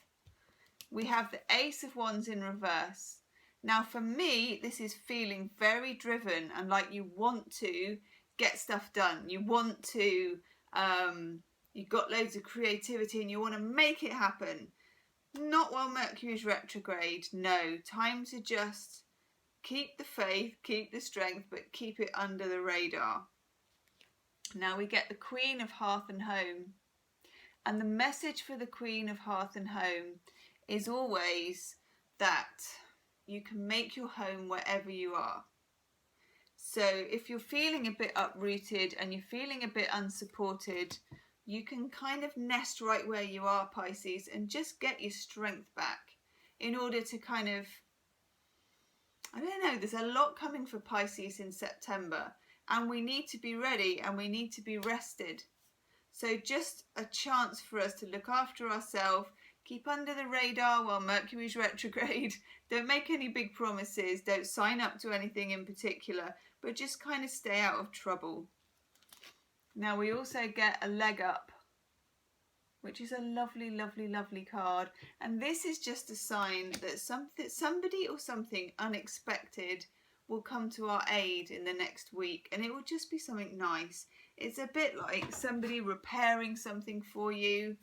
We have the Ace of Wands in reverse. Now for me, this is feeling very driven and like you want to get stuff done. You want to, you've got loads of creativity and you want to make it happen. Not while Mercury's retrograde. No, time to just keep the faith, keep the strength, but keep it under the radar. Now we get the Queen of Hearth and Home. And the message for the Queen of Hearth and Home is always that you can make your home wherever you are. So if you're feeling a bit uprooted and you're feeling a bit unsupported, you can kind of nest right where you are, Pisces, and just get your strength back in order to kind of, I don't know, there's a lot coming for Pisces in September and we need to be ready and we need to be rested. So just a chance for us to look after ourselves, keep under the radar while Mercury's retrograde. Don't make any big promises. Don't sign up to anything in particular, but just kind of stay out of trouble. Now we also get a Leg Up, which is a lovely, lovely, lovely card. And this is just a sign that somebody or something unexpected will come to our aid in the next week. And it will just be something nice. It's a bit like somebody repairing something for you.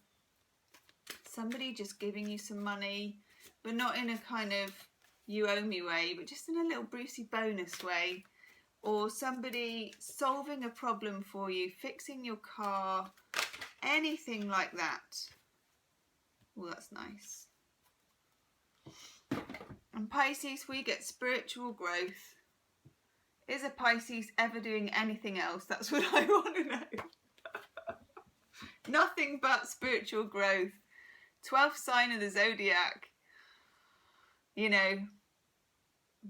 Somebody just giving you some money, but not in a kind of you owe me way, but just in a little Brucey bonus way. Or somebody solving a problem for you, fixing your car, anything like that. Oh, that's nice. And Pisces, we get spiritual growth. Is a Pisces ever doing anything else? That's what I want to know. Nothing but spiritual growth. 12th sign of the zodiac. You know,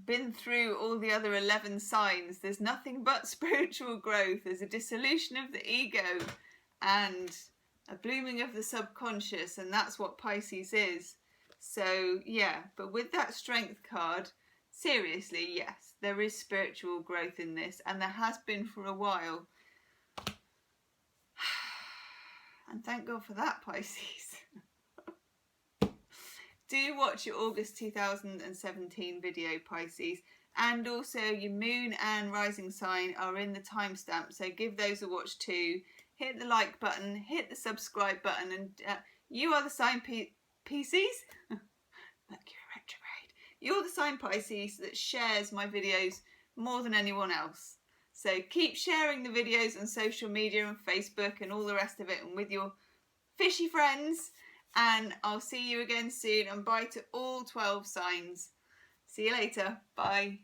been through all the other 11 signs. There's nothing but spiritual growth. There's a dissolution of the ego and a blooming of the subconscious, and that's what Pisces is. So yeah, but with that strength card, seriously, yes, there is spiritual growth in this, and there has been for a while. And thank God for that, Pisces. Do watch your August 2017 video, Pisces, and also your moon and rising sign are in the timestamp, so give those a watch too. Hit the like button, hit the subscribe button, and you are the sign Pisces? Mercury retrograde. You're the sign Pisces that shares my videos more than anyone else. So keep sharing the videos on social media and Facebook and all the rest of it, and with your fishy friends. And I'll see you again soon, and bye to all 12 signs. See you later. Bye.